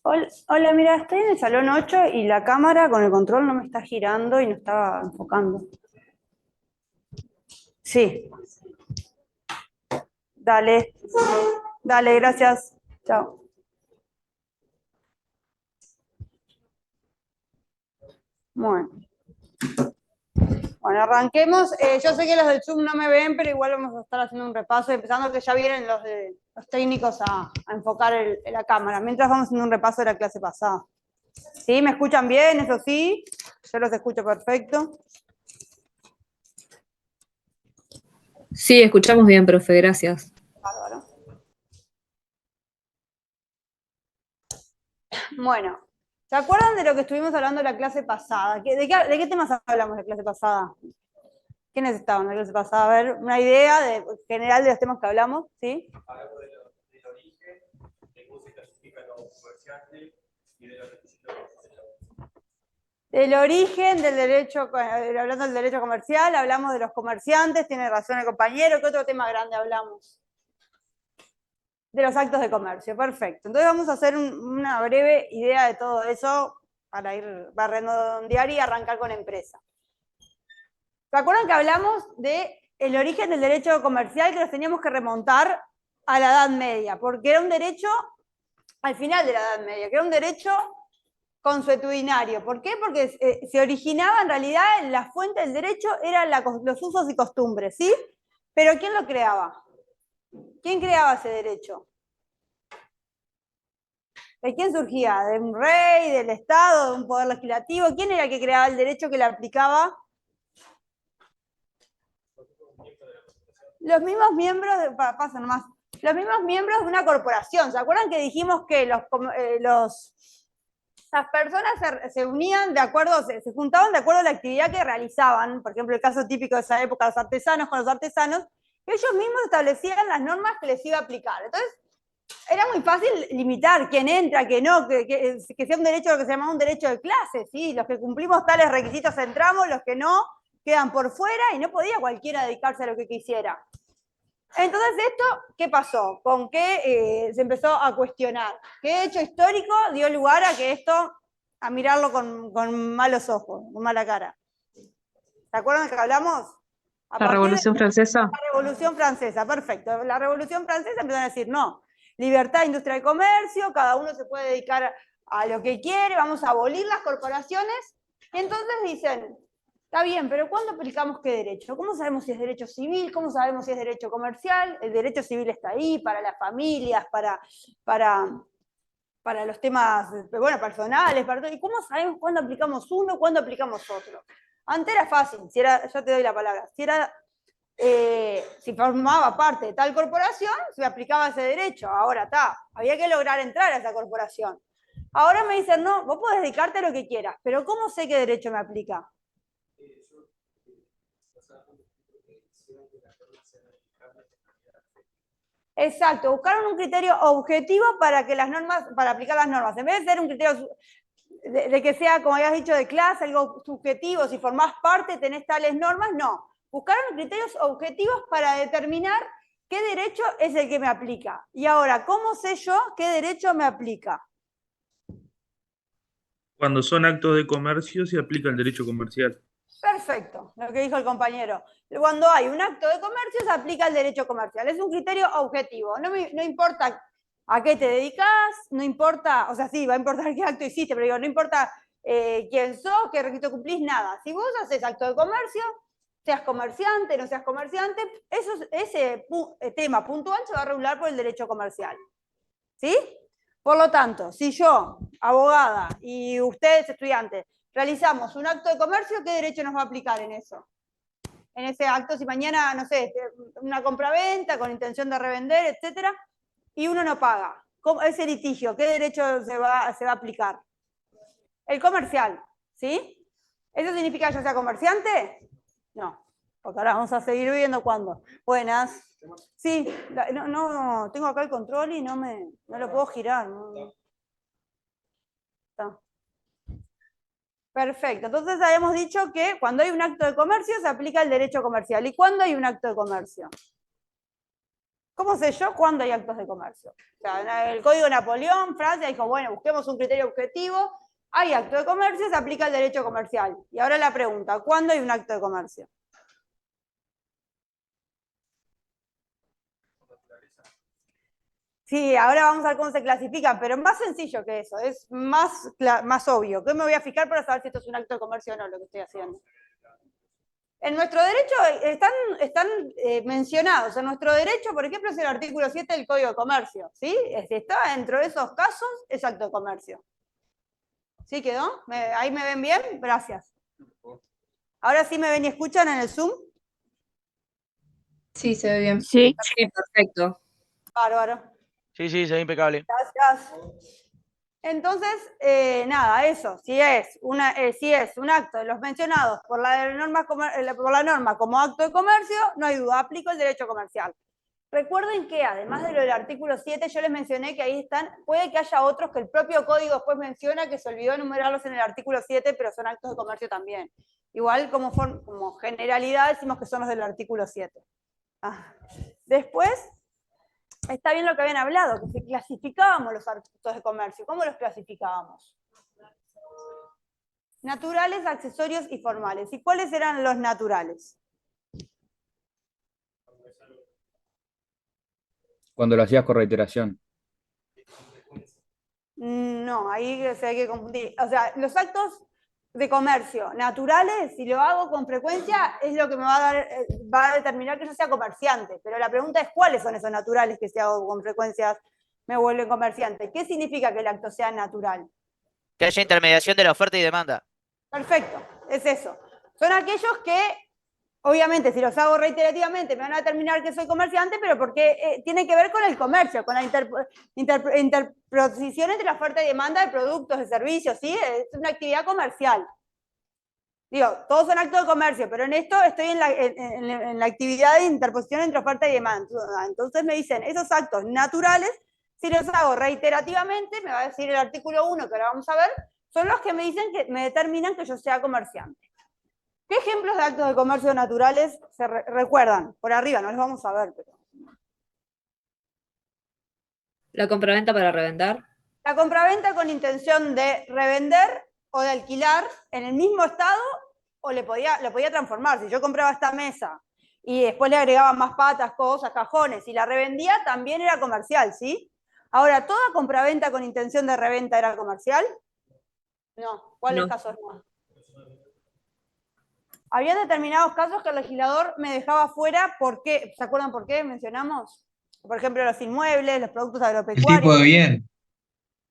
Hola, mira, estoy en el salón 8 y la cámara con el control no me está girando y no estaba enfocando. Sí, dale, dale, gracias. Chao. Bueno, bueno, arranquemos. Yo sé que los del Zoom no me ven, pero igual vamos a estar haciendo un repaso, empezando que ya vienen los técnicos a enfocar la cámara. Mientras vamos haciendo un repaso de la clase pasada. ¿Sí? ¿Me escuchan bien? Eso sí. Yo los escucho perfecto. Sí, escuchamos bien, profe, gracias. Bárbaro. Bueno, ¿se acuerdan de lo que estuvimos hablando la clase pasada? ¿De qué temas hablamos la clase pasada? ¿Quiénes estaban en la clase pasada? A ver, una idea general de los temas que hablamos, ¿sí? Hablamos del origen, de cómo se clasifican los comerciantes y de los requisitos. Del origen del derecho, hablando del derecho comercial, hablamos de los comerciantes, tiene razón el compañero. ¿Qué otro tema grande hablamos? De los actos de comercio, perfecto. Entonces vamos a hacer una breve idea de todo eso para redondear y arrancar con empresa. ¿Se acuerdan que hablamos del origen del derecho comercial, que nos teníamos que remontar a la Edad Media? Porque era un derecho al final de la Edad Media, que era un derecho consuetudinario. ¿Por qué? Porque se originaba en realidad, la fuente del derecho eran los usos y costumbres, ¿sí? Pero ¿quién lo creaba? ¿Quién creaba ese derecho? ¿De quién surgía? ¿De un rey, del Estado, de un poder legislativo? ¿Quién era el que creaba el derecho que le aplicaba? Los mismos miembros, pasa nomás, los mismos miembros de una corporación. ¿Se acuerdan que dijimos que las personas se unían de acuerdo, se juntaban de acuerdo a la actividad que realizaban? Por ejemplo, el caso típico de esa época, los artesanos con los artesanos, ellos mismos establecían las normas que les iba a aplicar. Entonces, era muy fácil limitar quién entra, quién no, que sea un derecho, lo que se llamaba un derecho de clase, ¿sí? Los que cumplimos tales requisitos entramos, los que no quedan por fuera, y no podía cualquiera dedicarse a lo que quisiera. Entonces, ¿esto qué pasó? ¿Con qué se empezó a cuestionar? ¿Qué hecho histórico dio lugar a que esto, a mirarlo con malos ojos, con mala cara? ¿Se acuerdan de que hablamos? A La partir de Revolución Francesa. la Revolución Francesa, perfecto. La Revolución Francesa empezaron a decir, no, libertad, industria y comercio, cada uno se puede dedicar a lo que quiere, vamos a abolir las corporaciones. Y entonces dicen, está bien, pero ¿cuándo aplicamos qué derecho? ¿Cómo sabemos si es derecho civil? ¿Cómo sabemos si es derecho comercial? El derecho civil está ahí para las familias, para, para los temas, bueno, personales, para todo. ¿Y cómo sabemos cuándo aplicamos uno, cuándo aplicamos otro? Antes era fácil, si era, yo te doy la palabra, si formaba parte de tal corporación, se aplicaba ese derecho. Ahora está, había que lograr entrar a esa corporación. Ahora me dicen, no, vos podés dedicarte a lo que quieras, pero ¿cómo sé qué derecho me aplica? Exacto, buscaron un criterio objetivo para que las normas, para aplicar las normas. En vez de ser un criterio de que sea, como habías dicho, de clase, algo subjetivo, si formás parte tenés tales normas, no. Buscaron criterios objetivos para determinar qué derecho es el que me aplica. Y ahora, ¿cómo sé yo qué derecho me aplica? Cuando son actos de comercio se aplica el derecho comercial. Perfecto, lo que dijo el compañero. Cuando hay un acto de comercio se aplica el derecho comercial. Es un criterio objetivo. No importa a qué te dedicas, no importa, o sea, sí, va a importar qué acto hiciste, pero digo, no importa quién sos, qué requisito cumplís, nada. Si vos haces acto de comercio, seas comerciante, no seas comerciante, ese tema puntual se va a regular por el derecho comercial. ¿Sí? Por lo tanto, si yo, abogada, y ustedes, estudiantes, realizamos un acto de comercio, ¿qué derecho nos va a aplicar en eso? En ese acto, si mañana, no sé, una compraventa con intención de revender, etcétera, y uno no paga, ese litigio, ¿qué derecho se va a aplicar? El comercial, ¿sí? ¿Eso significa que yo sea comerciante? No, porque ahora vamos a seguir viendo cuándo. Buenas. Sí, no, tengo acá el control y no lo puedo girar. Está. Perfecto, entonces habíamos dicho que cuando hay un acto de comercio se aplica el derecho comercial. ¿Y cuándo hay un acto de comercio? ¿Cómo sé yo cuándo hay actos de comercio? O sea, el Código de Napoleón, Francia dijo, bueno, busquemos un criterio objetivo, hay acto de comercio, se aplica el derecho comercial. Y ahora la pregunta, ¿cuándo hay un acto de comercio? Sí, ahora vamos a ver cómo se clasifican, pero más sencillo que eso, es más obvio. ¿Qué me voy a fijar para saber si esto es un acto de comercio o no, lo que estoy haciendo? En nuestro derecho están mencionados. En nuestro derecho, por ejemplo, es el artículo 7 del Código de Comercio. ¿Sí? Si está dentro de esos casos, es acto de comercio. ¿Sí quedó? ¿Ahí me ven bien? Gracias. ¿Ahora sí me ven y escuchan en el Zoom? Sí, se ve bien. Sí, sí, perfecto. Bárbaro. Sí, se ve impecable. Gracias. Entonces, nada, eso, si es un acto de los mencionados por la norma como acto de comercio, no hay duda, aplico el derecho comercial. Recuerden que además de lo del artículo 7, yo les mencioné que ahí están, puede que haya otros que el propio código después menciona que se olvidó enumerarlos en el artículo 7, pero son actos de comercio también. Igual como generalidad decimos que son los del artículo 7. Después, está bien lo que habían hablado, que si clasificábamos los actos de comercio. ¿Cómo los clasificábamos? Naturales, accesorios y formales. ¿Y cuáles eran los naturales? Cuando lo hacías con reiteración. No, ahí se hay que confundir. O sea, los actos de comercio naturales, si lo hago con frecuencia, es lo que me va a determinar que yo sea comerciante. Pero la pregunta es, ¿cuáles son esos naturales que si hago con frecuencia me vuelven comerciante? ¿Qué significa que el acto sea natural? Que haya intermediación de la oferta y demanda. Perfecto, es eso. Son aquellos que, obviamente, si los hago reiterativamente, me van a determinar que soy comerciante, pero porque tiene que ver con el comercio, con la interposición entre la oferta y demanda de productos, de servicios, ¿sí? Es una actividad comercial. Digo, todos son actos de comercio, pero en esto estoy en la actividad de interposición entre oferta y demanda. Entonces me dicen, esos actos naturales, si los hago reiterativamente, me va a decir el artículo 1, que ahora vamos a ver, son los que me dicen que me determinan que yo sea comerciante. ¿Qué ejemplos de actos de comercio naturales se recuerdan? Por arriba, no los vamos a ver, pero... La compraventa para revender. La compraventa con intención de revender o de alquilar en el mismo estado, o lo podía transformar. Si yo compraba esta mesa y después le agregaba más patas, cosas, cajones, y la revendía, también era comercial, ¿sí? Ahora, ¿toda compraventa con intención de reventa era comercial? No. ¿Cuáles casos no? Había determinados casos que el legislador me dejaba fuera, ¿por qué? ¿Se acuerdan por qué mencionamos? Por ejemplo, los inmuebles, los productos agropecuarios. El tipo de bien.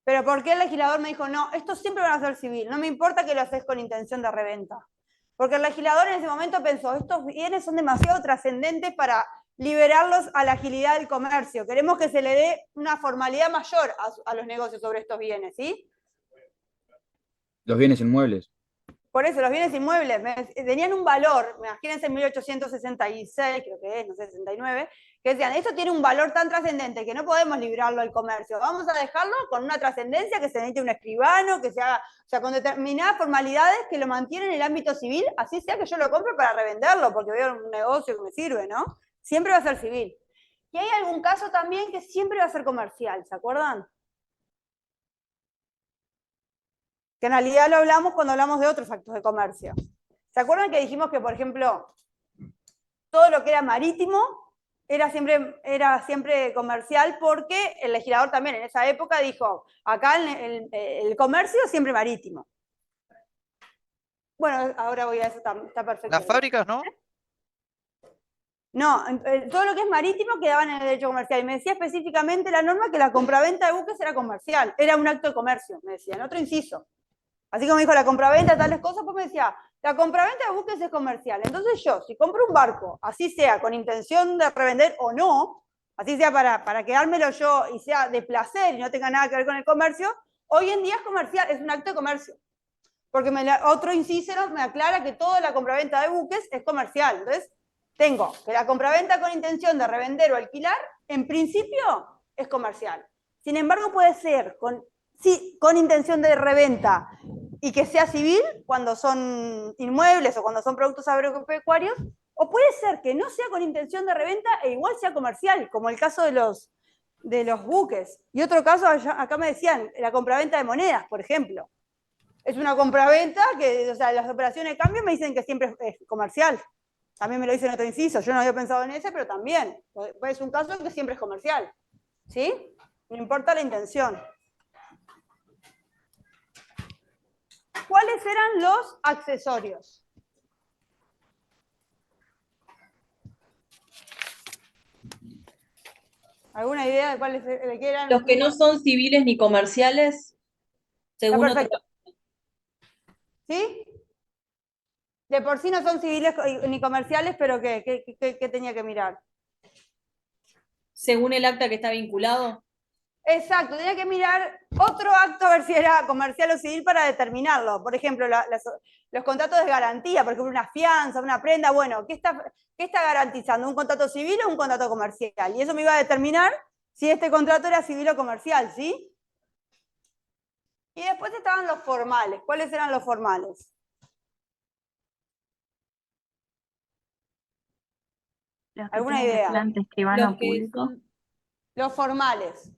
Pero ¿por qué el legislador me dijo, no, estos siempre van a ser civil, no me importa que lo haces con intención de reventa? Porque el legislador en ese momento pensó, estos bienes son demasiado trascendentes para liberarlos a la agilidad del comercio. Queremos que se le dé una formalidad mayor a los negocios sobre estos bienes, ¿sí? Los bienes inmuebles. Por eso, los bienes inmuebles tenían un valor, imagínense en 1866, creo que es, no sé, 69, que decían, esto tiene un valor tan trascendente que no podemos librarlo al comercio, vamos a dejarlo con una trascendencia que se necesite un escribano, que se haga, o sea, con determinadas formalidades que lo mantienen en el ámbito civil, así sea que yo lo compre para revenderlo, porque veo un negocio que me sirve, ¿no? Siempre va a ser civil. Y hay algún caso también que siempre va a ser comercial, ¿se acuerdan? Que en realidad lo hablamos cuando hablamos de otros actos de comercio. ¿Se acuerdan que dijimos que, por ejemplo, todo lo que era marítimo era siempre comercial porque el legislador también en esa época dijo, acá el comercio siempre marítimo? Bueno, ahora voy a eso, está perfecto. Las fábricas, ¿no? No, todo lo que es marítimo quedaba en el derecho comercial. Y me decía específicamente la norma que la compraventa de buques era comercial, era un acto de comercio, me decía, en otro inciso. Así como me dijo la compraventa, tales cosas, pues me decía, la compraventa de buques es comercial. Entonces yo, si compro un barco, así sea con intención de revender o no, así sea para quedármelo yo y sea de placer y no tenga nada que ver con el comercio, hoy en día es comercial, es un acto de comercio. Porque otro inciso me aclara que toda la compraventa de buques es comercial. Entonces, tengo que la compraventa con intención de revender o alquilar, en principio, es comercial. Sin embargo, puede ser con intención de reventa y que sea civil, cuando son inmuebles o cuando son productos agropecuarios, O puede ser que no sea con intención de reventa e igual sea comercial, como el caso de los buques. Y otro caso, acá me decían, la compraventa de monedas, por ejemplo. Es una compraventa que, o sea, las operaciones de cambio me dicen que siempre es comercial. También me lo dicen en otro inciso. Yo no había pensado en ese, pero también. Es un caso que siempre es comercial. ¿Sí? No importa la intención. ¿Cuáles eran los accesorios? ¿Alguna idea de cuáles de qué eran? Los que no son civiles ni comerciales, según Está otro, perfecto. ¿Sí? De por sí no son civiles ni comerciales, pero ¿qué tenía que mirar? según el acta que está vinculado. Exacto, tenía que mirar otro acto a ver si era comercial o civil para determinarlo. Por ejemplo, los contratos de garantía, por ejemplo, una fianza, una prenda, bueno, ¿qué está garantizando? ¿Un contrato civil o un contrato comercial? Y eso me iba a determinar si este contrato era civil o comercial, ¿sí? Y después estaban los formales. ¿Cuáles eran los formales? Los que ¿Alguna tienen idea? planta escribano Los que público. Los formales.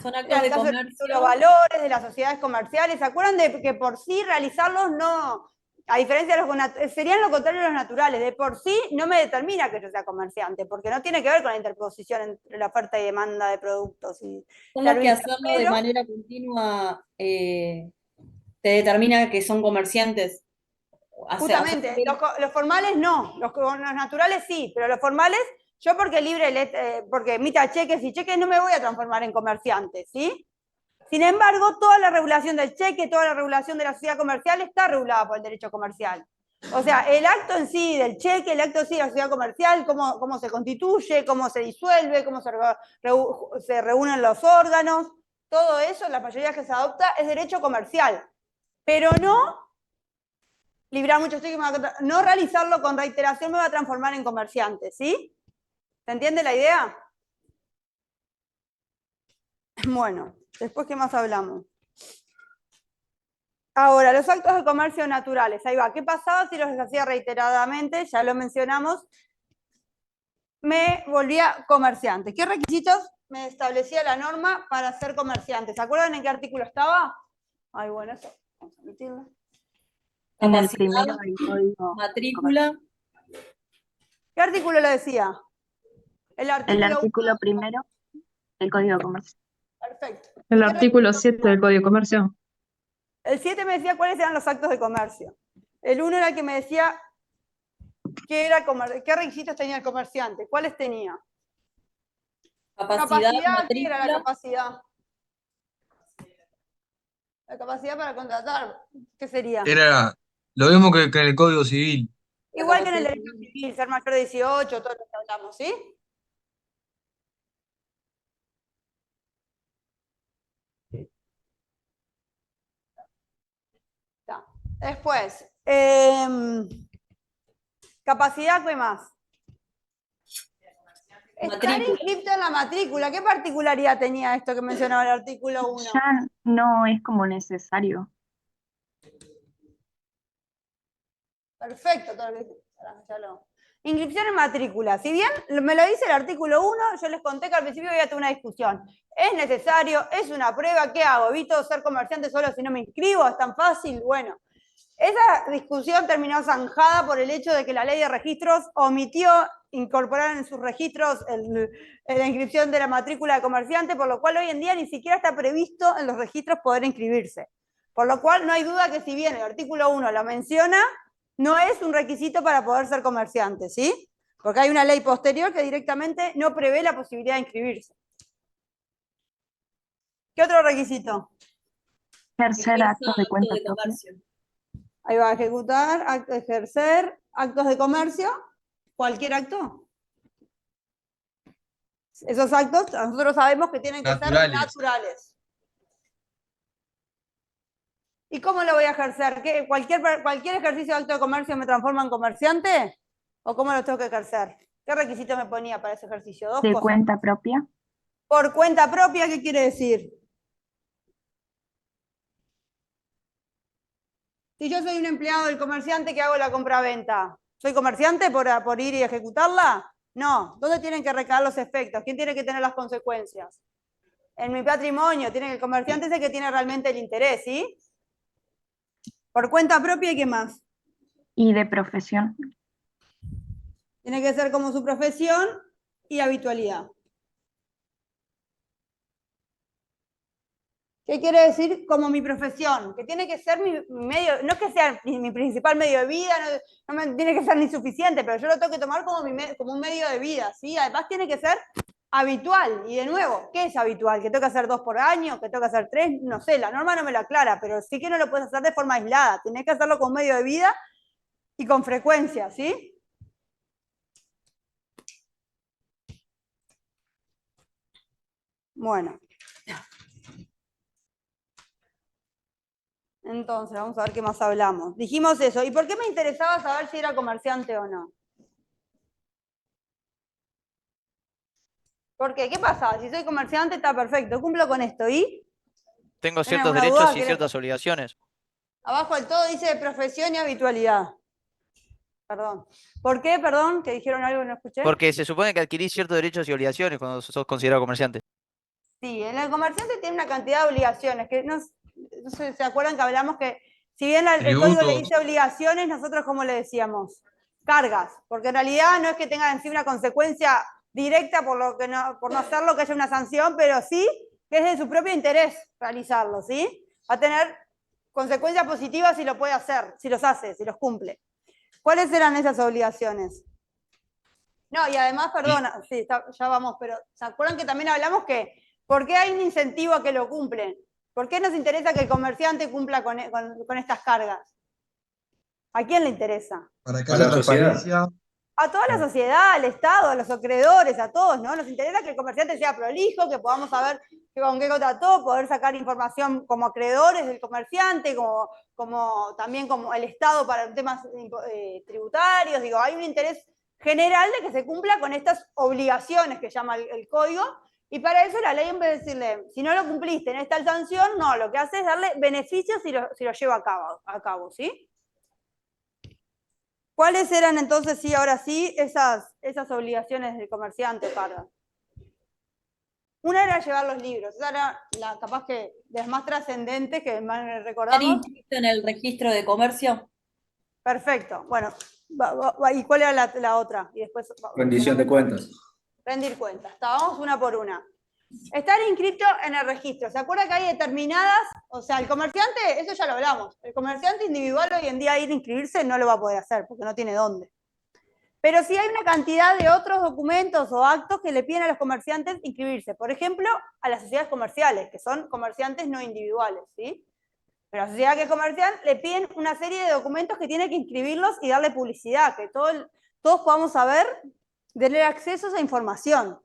son actos Era el de caso de comercio. los valores, de las sociedades comerciales. ¿Se acuerdan de que por sí realizarlos no, a diferencia de los serían lo contrario de los naturales, de por sí no me determina que yo sea comerciante, porque no tiene que ver con la interposición entre la oferta y demanda de productos y Son los que servicios. hacerlo de Pero, manera continua te determina que son comerciantes. justamente, los formales no, los naturales sí, pero los formales, yo porque emita cheques y cheques no me voy a transformar en comerciante, ¿sí? Sin embargo, toda la regulación del cheque, toda la regulación de la sociedad comercial está regulada por el derecho comercial. O sea, el acto en sí del cheque, el acto en sí de la sociedad comercial, cómo se constituye, cómo se disuelve, cómo se reúnen los órganos, todo eso, la mayoría que se adopta, es derecho comercial. Pero no librar muchos cheques, no realizarlo con reiteración me va a transformar en comerciante, ¿sí? ¿Se entiende la idea? Bueno, después, ¿qué más hablamos? Ahora, los actos de comercio naturales, ahí va. ¿Qué pasaba si los hacía reiteradamente? Ya lo mencionamos. Me volvía comerciante. ¿Qué requisitos me establecía la norma para ser comerciante? ¿Se acuerdan en qué artículo estaba? Ay, bueno, eso vamos a omitirlo. En el Capacidad, primero del código. matrícula. ¿Qué artículo lo decía? El El artículo 1. artículo primero del código de comercio. Perfecto. El ¿Qué artículo requisitos? 7 del Código de Comercio. El 7 me decía cuáles eran los actos de comercio. El 1 era el que me decía qué requisitos tenía el comerciante. ¿Cuáles tenía? Capacidad, ¿Qué era la matrícula. capacidad? La capacidad para contratar, ¿qué sería? Era lo mismo que en el Código Civil. Igual que en el derecho civil, ser mayor de 18, todo lo que hablamos, ¿sí? Está. Después, capacidad, ¿qué más? Estar Matrícula. inscripto en la matrícula. ¿Qué particularidad tenía esto que mencionaba el artículo 1? Ya no es como necesario. Perfecto, todo lo que ya lo... Inscripción en matrícula. Si bien me lo dice el artículo 1, yo les conté que al principio había tenido una discusión. ¿Es necesario? ¿Es una prueba? ¿Qué hago? ¿Evito ser comerciante solo si no me inscribo? ¿Es tan fácil? Bueno, esa discusión terminó zanjada por el hecho de que la ley de registros omitió incorporar en sus registros la inscripción de la matrícula de comerciante, por lo cual hoy en día ni siquiera está previsto en los registros poder inscribirse. Por lo cual no hay duda que si bien el artículo 1 lo menciona, no es un requisito para poder ser comerciante, ¿sí? Porque hay una ley posterior que directamente no prevé la posibilidad de inscribirse. ¿Qué otro requisito? Ejercer actos de Acto cuenta de propia. comercio. Ahí va, ejecutar, ejercer, actos de comercio, cualquier acto. Esos actos nosotros sabemos que tienen que Naturales. ser naturales. ¿Y cómo lo voy a ejercer? ¿Cualquier ejercicio de acto de comercio me transforma en comerciante? ¿O cómo lo tengo que ejercer? ¿Qué requisito me ponía para ese ejercicio? Dos De cosas. cuenta propia. Por cuenta propia, ¿qué quiere decir? Si yo soy un empleado del comerciante que hago la compraventa, ¿Soy comerciante por ir y ejecutarla? No. ¿Dónde tienen que recaer los efectos? ¿Quién tiene que tener las consecuencias? En mi patrimonio. El comerciante es el que tiene realmente el interés, ¿sí? Por cuenta propia, ¿y qué más? Y de profesión. Tiene que ser como su profesión y habitualidad. ¿Qué quiere decir como mi profesión? Que tiene que ser mi medio, no es que sea mi principal medio de vida, no me tiene que ser ni suficiente, pero yo lo tengo que tomar como un medio de vida, ¿sí? Además tiene que ser habitual. Y de nuevo, ¿qué es habitual? ¿Que tengo que hacer 2 por año? ¿Que tengo que hacer 3? No sé, la norma no me lo aclara, pero sí que no lo puedes hacer de forma aislada. Tienes que hacerlo con medio de vida y con frecuencia, ¿sí? Bueno. Entonces, vamos a ver qué más hablamos. Dijimos eso. ¿Y por qué me interesaba saber si era comerciante o no? ¿Por qué? ¿Qué pasa? Si soy comerciante está perfecto, cumplo con esto. ¿Y? Tengo ¿Tienen ciertos alguna derechos duda? y ¿Querés? ciertas obligaciones. Abajo del todo dice profesión y habitualidad. Perdón. ¿Por qué? Perdón, que dijeron algo y no escuché. Porque se supone que adquirís ciertos derechos y obligaciones cuando sos considerado comerciante. Sí, el comerciante tiene una cantidad de obligaciones, que no sé, ¿se acuerdan que hablamos que si bien el código le Tributos. dice obligaciones, nosotros ¿cómo le decíamos? Cargas, porque en realidad no es que tenga en sí una consecuencia directa por no hacerlo, que haya una sanción, pero sí que es de su propio interés realizarlo, ¿sí? Va a tener consecuencias positivas si lo puede hacer, si los hace, si los cumple. ¿Cuáles eran esas obligaciones? No, y además, perdona, sí, ya vamos, pero ¿se acuerdan que también hablamos que por qué hay un incentivo a que lo cumplen? ¿Por qué nos interesa que el comerciante cumpla con estas cargas? ¿A quién le interesa? Para que A haya la sociedad. transparencia. A toda la sociedad, al Estado, a los acreedores, a todos, ¿no? Nos interesa que el comerciante sea prolijo, que podamos saber con qué contrató, poder sacar información como acreedores del comerciante, también como el Estado para temas tributarios. Digo, hay un interés general de que se cumpla con estas obligaciones que llama el código, y para eso la ley, en vez de decirle, si no lo cumpliste en esta sanción, no, lo que hace es darle beneficios si lo lleva a cabo, ¿sí? ¿Cuáles eran entonces, sí, ahora sí, esas obligaciones del comerciante, Carla? Una era llevar los libros, esa era capaz que de las más trascendentes que más ¿Estar recordamos. inscrito en el registro de comercio? Perfecto, bueno, ¿y cuál era la otra? Y después, Rendición de cuentas. rendir cuentas, vamos una por una. Estar inscrito en el registro. ¿Se acuerda que hay determinadas? O sea, el comerciante, eso ya lo hablamos. El comerciante individual hoy en día ir a inscribirse no lo va a poder hacer porque no tiene dónde. Pero sí hay una cantidad de otros documentos o actos que le piden a los comerciantes inscribirse. Por ejemplo, a las sociedades comerciales, que son comerciantes no individuales, ¿sí? Pero la sociedad que es comercial le piden una serie de documentos que tiene que inscribirlos y darle publicidad, que todos podamos saber, tener acceso a esa información.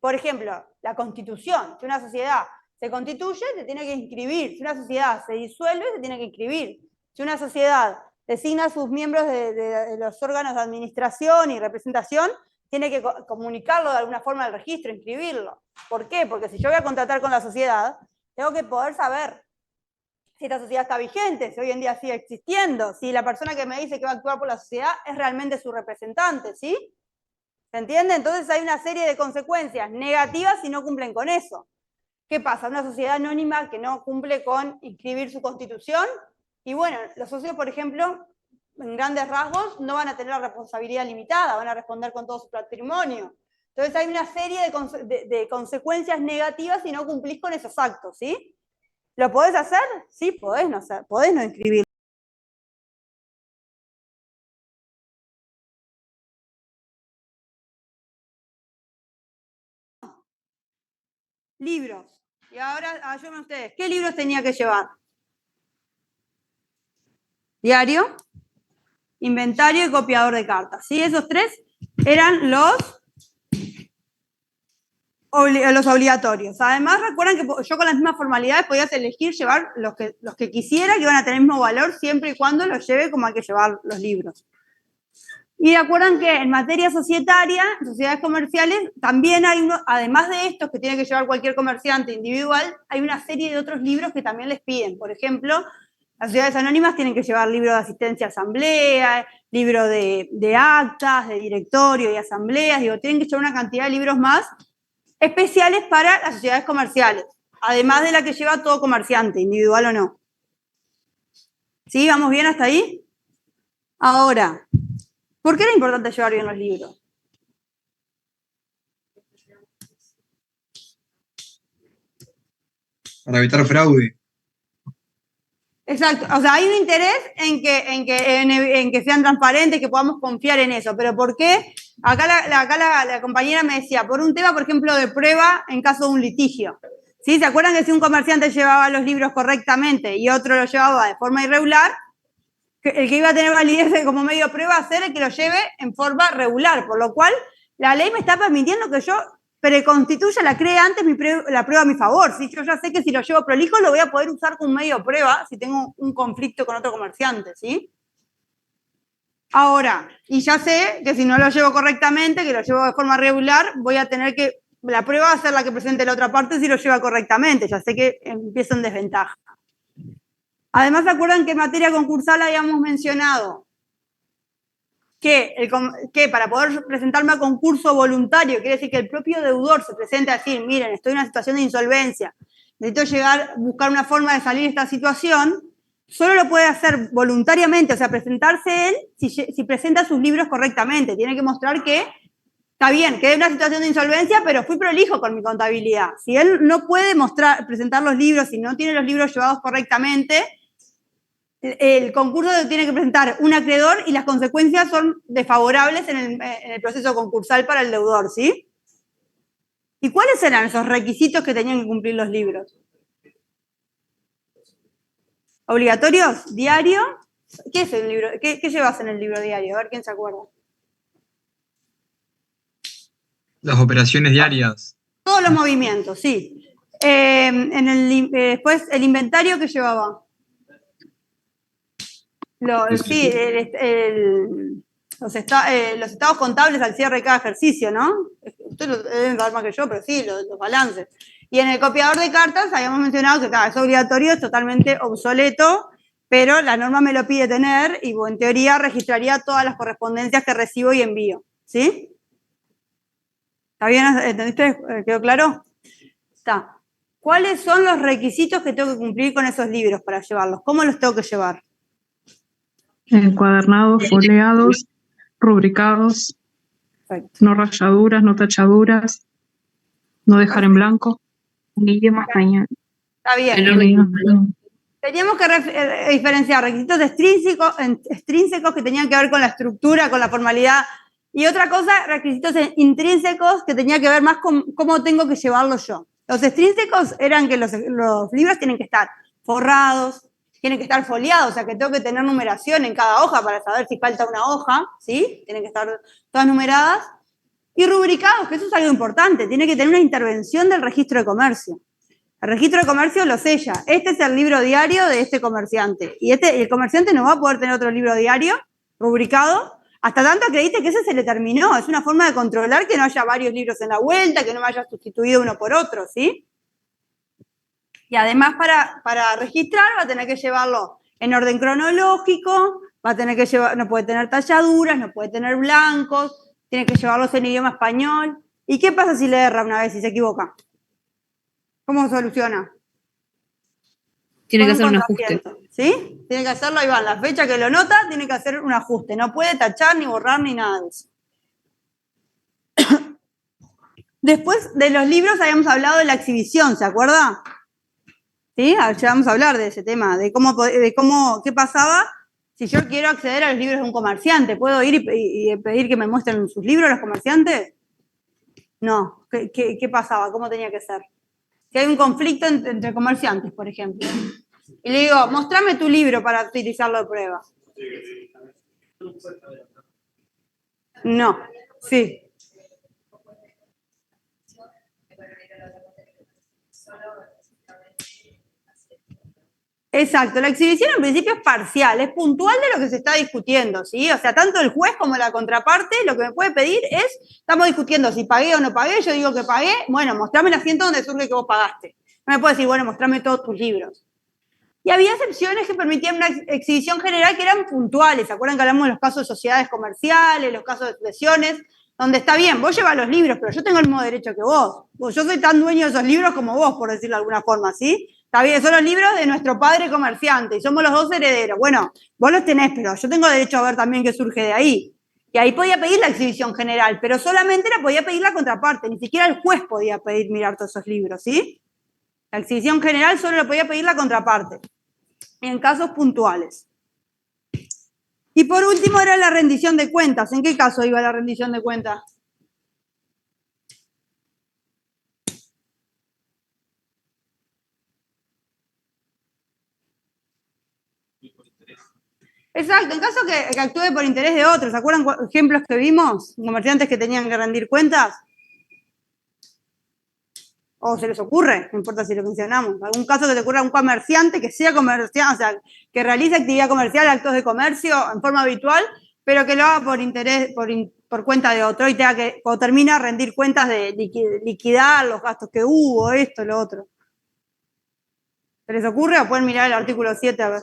Por ejemplo, la constitución. Si una sociedad se constituye, se tiene que inscribir. Si una sociedad se disuelve, se tiene que inscribir. Si una sociedad designa a sus miembros de los órganos de administración y representación, tiene que comunicarlo de alguna forma al registro, inscribirlo. ¿Por qué? Porque si yo voy a contratar con la sociedad, tengo que poder saber si esta sociedad está vigente, si hoy en día sigue existiendo, si la persona que me dice que va a actuar por la sociedad es realmente su representante, ¿sí? ¿Se entiende? Entonces hay una serie de consecuencias negativas si no cumplen con eso. ¿Qué pasa? Una sociedad anónima que no cumple con inscribir su constitución, y bueno, los socios, por ejemplo, en grandes rasgos, no van a tener la responsabilidad limitada, van a responder con todo su patrimonio. Entonces hay una serie de consecuencias negativas si no cumplís con esos actos, ¿sí? ¿Lo podés hacer? Sí, podés no inscribir. Libros. Y ahora ayúdenme ustedes. ¿Qué libros tenía que llevar? Diario, inventario y copiador de cartas. ¿Sí? Esos tres eran los obligatorios. Además, recuerden que yo con las mismas formalidades podías elegir llevar los que quisiera, que iban a tener el mismo valor siempre y cuando los lleve como hay que llevar los libros. Y recuerdan que en materia societaria, en sociedades comerciales, también hay además de estos que tiene que llevar cualquier comerciante individual, hay una serie de otros libros que también les piden. Por ejemplo, Las sociedades anónimas tienen que llevar libro de asistencia a asamblea, libro de actas, de directorio y asambleas, digo, tienen que llevar una cantidad de libros más especiales para las sociedades comerciales, además de la que lleva todo comerciante, individual o no. ¿Sí? ¿Vamos bien hasta ahí? Ahora, ¿por qué era importante llevar bien los libros? Para evitar fraude. Exacto, o sea, hay un interés en que sean transparentes, que podamos confiar en eso, pero ¿por qué? Acá la compañera me decía, por un tema, por ejemplo, de prueba en caso de un litigio. ¿Sí? ¿Se acuerdan que si un comerciante llevaba los libros correctamente y otro los llevaba de forma irregular, el que iba a tener validez como medio de prueba va a ser el que lo lleve en forma regular, por lo cual la ley me está permitiendo que yo preconstituya, la cree antes la prueba a mi favor. ¿Sí? Yo ya sé que si lo llevo prolijo lo voy a poder usar como medio de prueba si tengo un conflicto con otro comerciante, ¿sí? Ahora, y ya sé que si no lo llevo correctamente, que lo llevo de forma regular, voy a tener que, la prueba va a ser la que presente la otra parte si lo lleva correctamente, ya sé que empiezo en desventaja. Además, ¿se acuerdan que en materia concursal habíamos mencionado que para poder presentarme a concurso voluntario, quiere decir que el propio deudor se presente a decir, miren, estoy en una situación de insolvencia, necesito buscar una forma de salir de esta situación, solo lo puede hacer voluntariamente, o sea, presentarse él si presenta sus libros correctamente, tiene que mostrar que está bien, que es una situación de insolvencia, pero fui prolijo con mi contabilidad. Si él no puede presentar los libros, si no tiene los libros llevados correctamente, el concurso tiene que presentar un acreedor y las consecuencias son desfavorables en el proceso concursal para el deudor, ¿sí? ¿Y cuáles eran esos requisitos que tenían que cumplir los libros? ¿Obligatorios? ¿Diario? ¿Qué es el libro? ¿Qué llevas en el libro diario? A ver quién se acuerda. Las operaciones diarias. Todos los movimientos, sí. Después, el inventario que llevaba. Los estados contables al cierre de cada ejercicio, ¿no? Ustedes lo deben saber más que yo, pero sí, los balances. Y en el copiador de cartas habíamos mencionado que es obligatorio, es totalmente obsoleto, pero la norma me lo pide tener y en teoría registraría todas las correspondencias que recibo y envío, ¿sí? ¿Está bien? ¿Entendiste? ¿Quedó claro? Está. ¿Cuáles son los requisitos que tengo que cumplir con esos libros para llevarlos? ¿Cómo los tengo que llevar? Encuadernados, foliados, rubricados, Perfecto. no rayaduras, no tachaduras, no dejar en blanco, un idioma español. Está bien. Teníamos que diferenciar requisitos extrínsecos que tenían que ver con la estructura, con la formalidad, y otra cosa, requisitos intrínsecos que tenían que ver más con cómo tengo que llevarlos yo. Los extrínsecos eran que los libros tienen que estar forrados, tienen que estar foliados, o sea que tengo que tener numeración en cada hoja para saber si falta una hoja, ¿sí? Tienen que estar todas numeradas. Y rubricados, que eso es algo importante, tiene que tener una intervención del registro de comercio. El registro de comercio lo sella. Este es el libro diario de este comerciante. Y el comerciante no va a poder tener otro libro diario rubricado hasta tanto acredite que ese se le terminó. Es una forma de controlar que no haya varios libros en la vuelta, que no me haya sustituido uno por otro, ¿sí? Y además para registrar va a tener que llevarlo en orden cronológico, va a tener que llevar, no puede tener talladuras, no puede tener blancos, tiene que llevarlos en idioma español. ¿Y qué pasa si le erra una vez y se equivoca? ¿Cómo soluciona? Tiene que Con hacer un contratiempo, ajuste. ¿sí? Tiene que hacerlo, ahí va, la fecha que lo nota, tiene que hacer un ajuste. No puede tachar, ni borrar, ni nada de eso. Después de los libros habíamos hablado de la exhibición, ¿se acuerda? ¿Sí? Ya vamos a hablar de ese tema, de qué pasaba si yo quiero acceder a los libros de un comerciante. ¿Puedo ir y pedir que me muestren sus libros los comerciantes? No. ¿Qué pasaba? ¿Cómo tenía que ser? Si hay un conflicto entre comerciantes, por ejemplo, y le digo, mostrame tu libro para utilizarlo de prueba. No, sí. Exacto, la exhibición en principio es parcial, es puntual de lo que se está discutiendo, ¿sí? O sea, tanto el juez como la contraparte lo que me puede pedir es, estamos discutiendo si pagué o no pagué, yo digo que pagué, bueno, mostrame el asiento donde surge que vos pagaste. No me puede decir, bueno, mostrame todos tus libros. Y había excepciones que permitían una exhibición general que eran puntuales. ¿Se acuerdan que hablamos de los casos de sociedades comerciales, los casos de sucesiones? Donde está bien, vos llevas los libros, pero yo tengo el mismo derecho que vos. Yo soy tan dueño de esos libros como vos, por decirlo de alguna forma, ¿sí? Está bien, son los libros de nuestro padre comerciante y somos los dos herederos. Bueno, vos los tenés, pero yo tengo derecho a ver también qué surge de ahí. Y ahí podía pedir la exhibición general, pero solamente la podía pedir la contraparte, ni siquiera el juez podía pedir mirar todos esos libros, ¿sí? La exhibición general solo la podía pedir la contraparte, en casos puntuales. Y por último era la rendición de cuentas. ¿En qué caso iba la rendición de cuentas? Exacto, en caso que actúe por interés de otros. ¿Se acuerdan ejemplos que vimos? Comerciantes que tenían que rendir cuentas. O se les ocurre, no importa si lo mencionamos. Algún caso que te ocurra a un comerciante que sea comerciante, o sea, que realice actividad comercial, actos de comercio en forma habitual, pero que lo haga por interés, por cuenta de otro y tenga que, cuando termina, rendir cuentas de liquidar los gastos que hubo, esto, lo otro. ¿Se les ocurre o pueden mirar el artículo 7 a ver?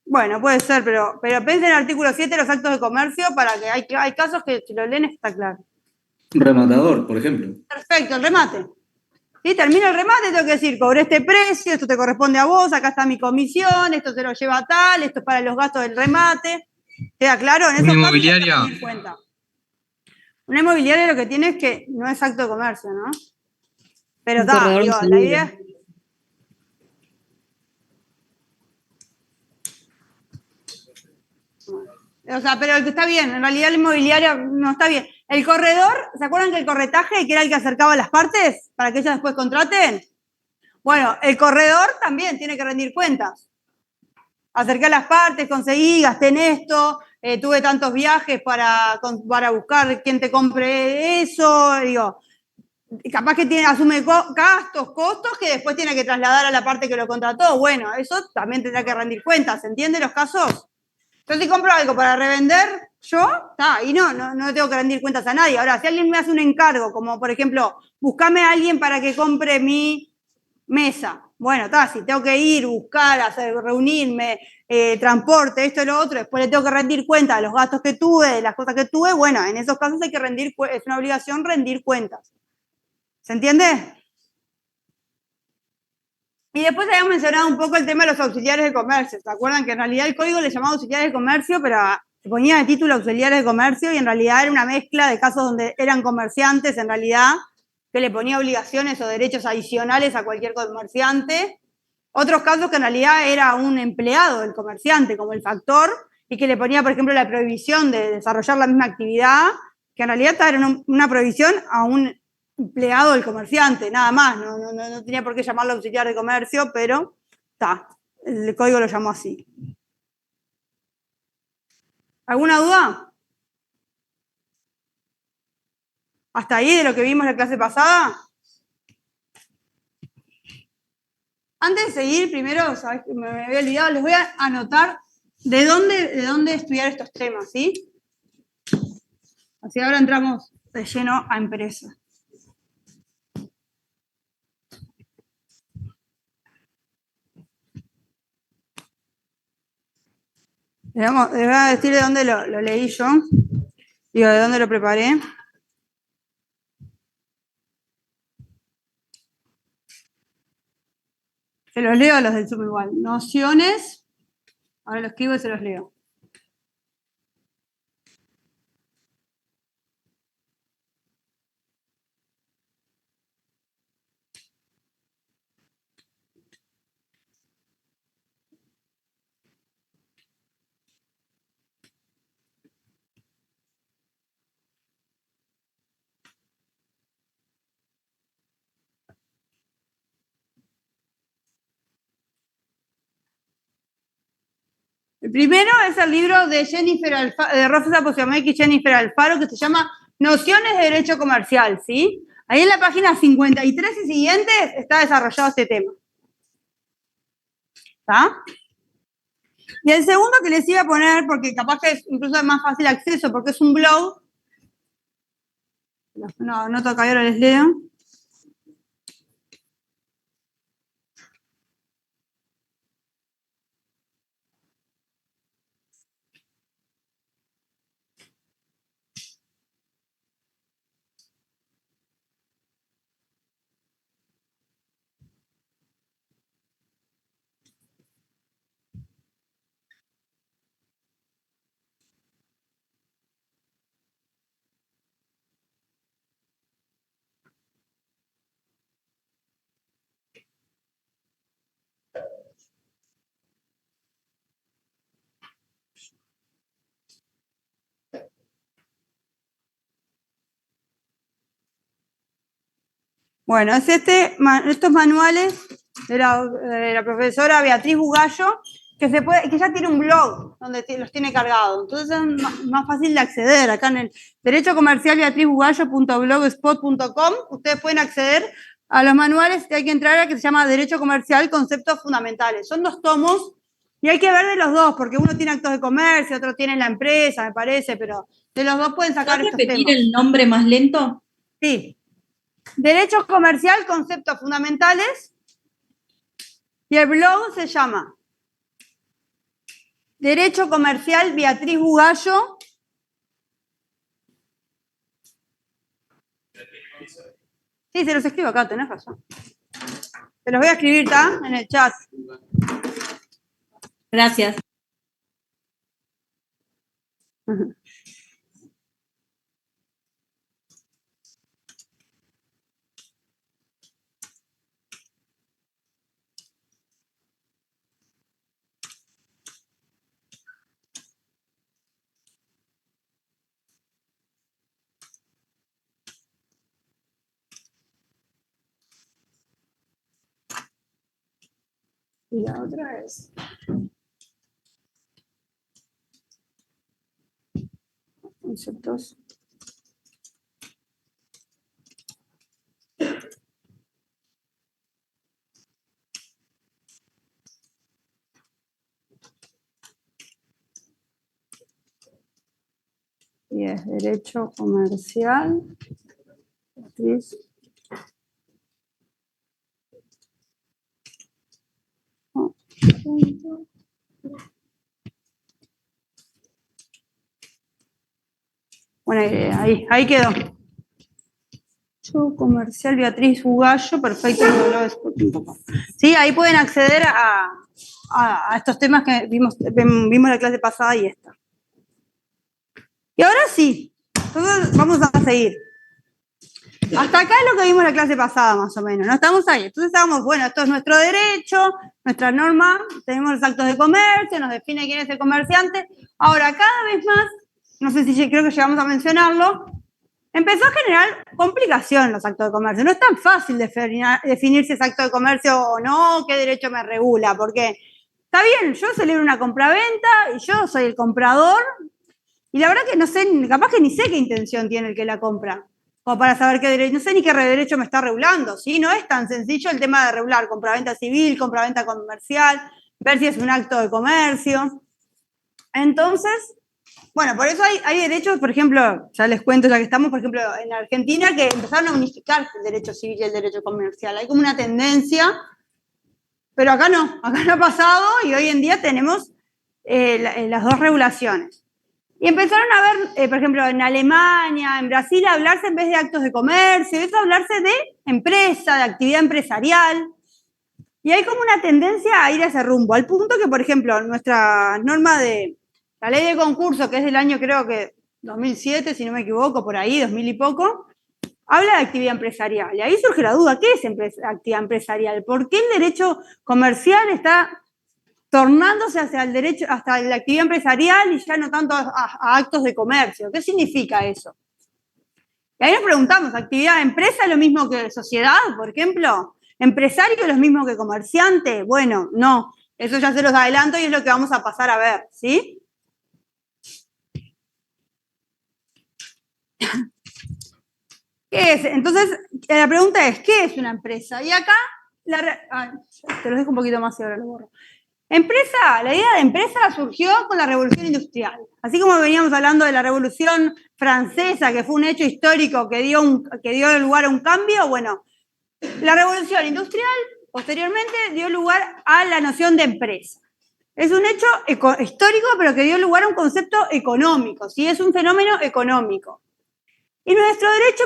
Bueno, puede ser, pero piensen en el artículo 7, los actos de comercio, para que hay casos que si lo leen está claro. Rematador, por ejemplo. Perfecto, el remate. ¿Sí? Termina el remate, tengo que decir, cobré este precio, esto te corresponde a vos, acá está mi comisión, esto se lo lleva tal, esto es para los gastos del remate. ¿Queda claro? En Una esos casos hay que inmobiliaria. tener en cuenta. Una inmobiliaria lo que tiene es que no es acto de comercio, ¿no? Pero Un está, corredor digo, de la seguro. idea... O sea, pero el que está bien, en realidad la inmobiliaria no está bien. El corredor, ¿se acuerdan que el corretaje, que era el que acercaba a las partes para que ellas después contraten? Bueno, el corredor también tiene que rendir cuentas. Acerqué a las partes, conseguí, gasté en esto, tuve tantos viajes para buscar quién te compre eso, digo, capaz que asume gastos, costos que después tiene que trasladar a la parte que lo contrató. Bueno, eso también tendrá que rendir cuentas, ¿se entienden los casos? Yo si compro algo para revender, y no tengo que rendir cuentas a nadie. Ahora, si alguien me hace un encargo, como por ejemplo, buscame a alguien para que compre mi mesa. Bueno, si tengo que ir, buscar, reunirme, transporte, esto y lo otro, después le tengo que rendir cuenta de los gastos que tuve, de las cosas que tuve, bueno, en esos casos hay que es una obligación rendir cuentas. ¿Se entiende? Y después habíamos mencionado un poco el tema de los auxiliares de comercio. ¿Se acuerdan que en realidad el código le llamaba auxiliares de comercio, pero se ponía de título auxiliares de comercio y en realidad era una mezcla de casos donde eran comerciantes en realidad, que le ponía obligaciones o derechos adicionales a cualquier comerciante. Otros casos que en realidad era un empleado del comerciante, como el factor, y que le ponía, por ejemplo, la prohibición de desarrollar la misma actividad, que en realidad era una prohibición a un empleado del comerciante, nada más, no tenía por qué llamarlo auxiliar de comercio, pero el código lo llamó así. ¿Alguna duda? ¿Hasta ahí de lo que vimos en la clase pasada? Antes de seguir, primero, ¿sabes? Me había olvidado, les voy a anotar de dónde estudiar estos temas, ¿sí? Así ahora entramos de lleno a empresa. Les voy a decir de dónde lo leí yo, digo, de dónde lo preparé. Se los leo a los del Zoom igual. Nociones, ahora lo escribo y se los leo. El primero es el libro de Rosa Posiomek y Jennifer Alfaro, que se llama Nociones de Derecho Comercial, ¿sí? Ahí en la página 53 y siguientes está desarrollado este tema. ¿Está? Y el segundo que les iba a poner, porque capaz que es incluso más fácil acceso, porque es un blog. No toca, ahora les leo. Bueno, es estos manuales de la profesora Beatriz Bugallo, que ya tiene un blog donde los tiene cargados. Entonces es más fácil de acceder. Acá en el Derecho Comercial beatrizbugallo.blogspot.com ustedes pueden acceder a los manuales que hay que entrar a que se llama Derecho Comercial, Conceptos Fundamentales. Son 2 tomos y hay que ver de los 2, porque uno tiene actos de comercio, otro tiene la empresa, me parece, pero de los 2 pueden sacar ¿Puedes estos repetir temas. el nombre más lento? Sí. Derecho Comercial, Conceptos Fundamentales. Y el blog se llama Derecho Comercial Beatriz Bugallo. Sí, se los escribo acá, tenés razón. Se los voy a escribir, ¿está? En el chat. Gracias. Y la otra es... Conceptos. Y es Derecho Comercial. Beatriz. Bueno, ahí quedó. Derecho Comercial Beatriz Bugallo, perfecto. Sí, ahí pueden acceder a estos temas que vimos la clase pasada y esta. Y ahora sí, entonces vamos a seguir. Hasta acá es lo que vimos la clase pasada, más o menos, ¿no? Estamos ahí. Entonces estábamos, bueno, esto es nuestro derecho, nuestra norma, tenemos los actos de comercio, nos define quién es el comerciante. Ahora, cada vez más, no sé si creo que llegamos a mencionarlo, empezó a generar complicación los actos de comercio. No es tan fácil definir si es acto de comercio o no, qué derecho me regula, porque está bien, yo celebro una compraventa y yo soy el comprador, y la verdad que no sé, capaz que ni sé qué intención tiene el que la compra, como para saber qué derecho, no sé ni qué derecho me está regulando, ¿sí? No es tan sencillo el tema de regular compraventa civil, compraventa comercial, ver si es un acto de comercio. Entonces, bueno, por eso hay derechos, por ejemplo, ya les cuento, ya que estamos, por ejemplo, en Argentina, que empezaron a unificar el derecho civil y el derecho comercial. Hay como una tendencia, pero acá no ha pasado y hoy en día tenemos las 2 regulaciones. Y empezaron a ver, por ejemplo, en Alemania, en Brasil, a hablarse en vez de actos de comercio, eso a hablarse de empresa, de actividad empresarial. Y hay como una tendencia a ir a ese rumbo, al punto que, por ejemplo, nuestra norma de la ley de concurso, que es del año creo que 2007, si no me equivoco, por ahí, 2000 y poco, habla de actividad empresarial. Y ahí surge la duda, ¿qué es actividad empresarial? ¿Por qué el derecho comercial está tornándose hacia el derecho, hasta la actividad empresarial y ya no tanto a actos de comercio? ¿Qué significa eso? Y ahí nos preguntamos, ¿actividad de empresa es lo mismo que sociedad, por ejemplo? ¿Empresario es lo mismo que comerciante? Bueno, no, eso ya se los adelanto y es lo que vamos a pasar a ver, ¿sí? ¿Qué es? Entonces, la pregunta es, ¿qué es una empresa? Y acá, te lo dejo un poquito más y ahora lo borro. Empresa, la idea de empresa surgió con la Revolución Industrial. Así como veníamos hablando de la Revolución Francesa, que fue un hecho histórico que dio lugar a un cambio, bueno, la Revolución Industrial posteriormente dio lugar a la noción de empresa. Es un hecho histórico, pero que dio lugar a un concepto económico, ¿sí? Es un fenómeno económico. Y nuestro derecho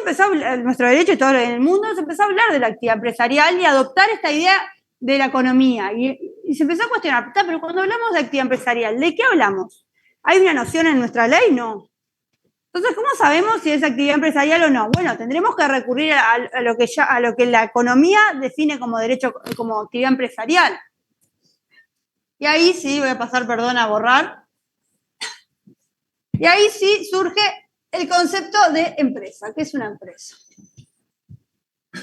y todo en el mundo se empezó a hablar de la actividad empresarial y adoptar esta idea de la economía. Y se empezó a cuestionar, pero cuando hablamos de actividad empresarial, ¿de qué hablamos? ¿Hay una noción en nuestra ley? No. Entonces, ¿cómo sabemos si es actividad empresarial o no? Bueno, tendremos que recurrir a lo que la economía define como derecho, como actividad empresarial. Y ahí sí, voy a pasar, perdón, a borrar. Y ahí sí surge el concepto de empresa. ¿Qué es una empresa?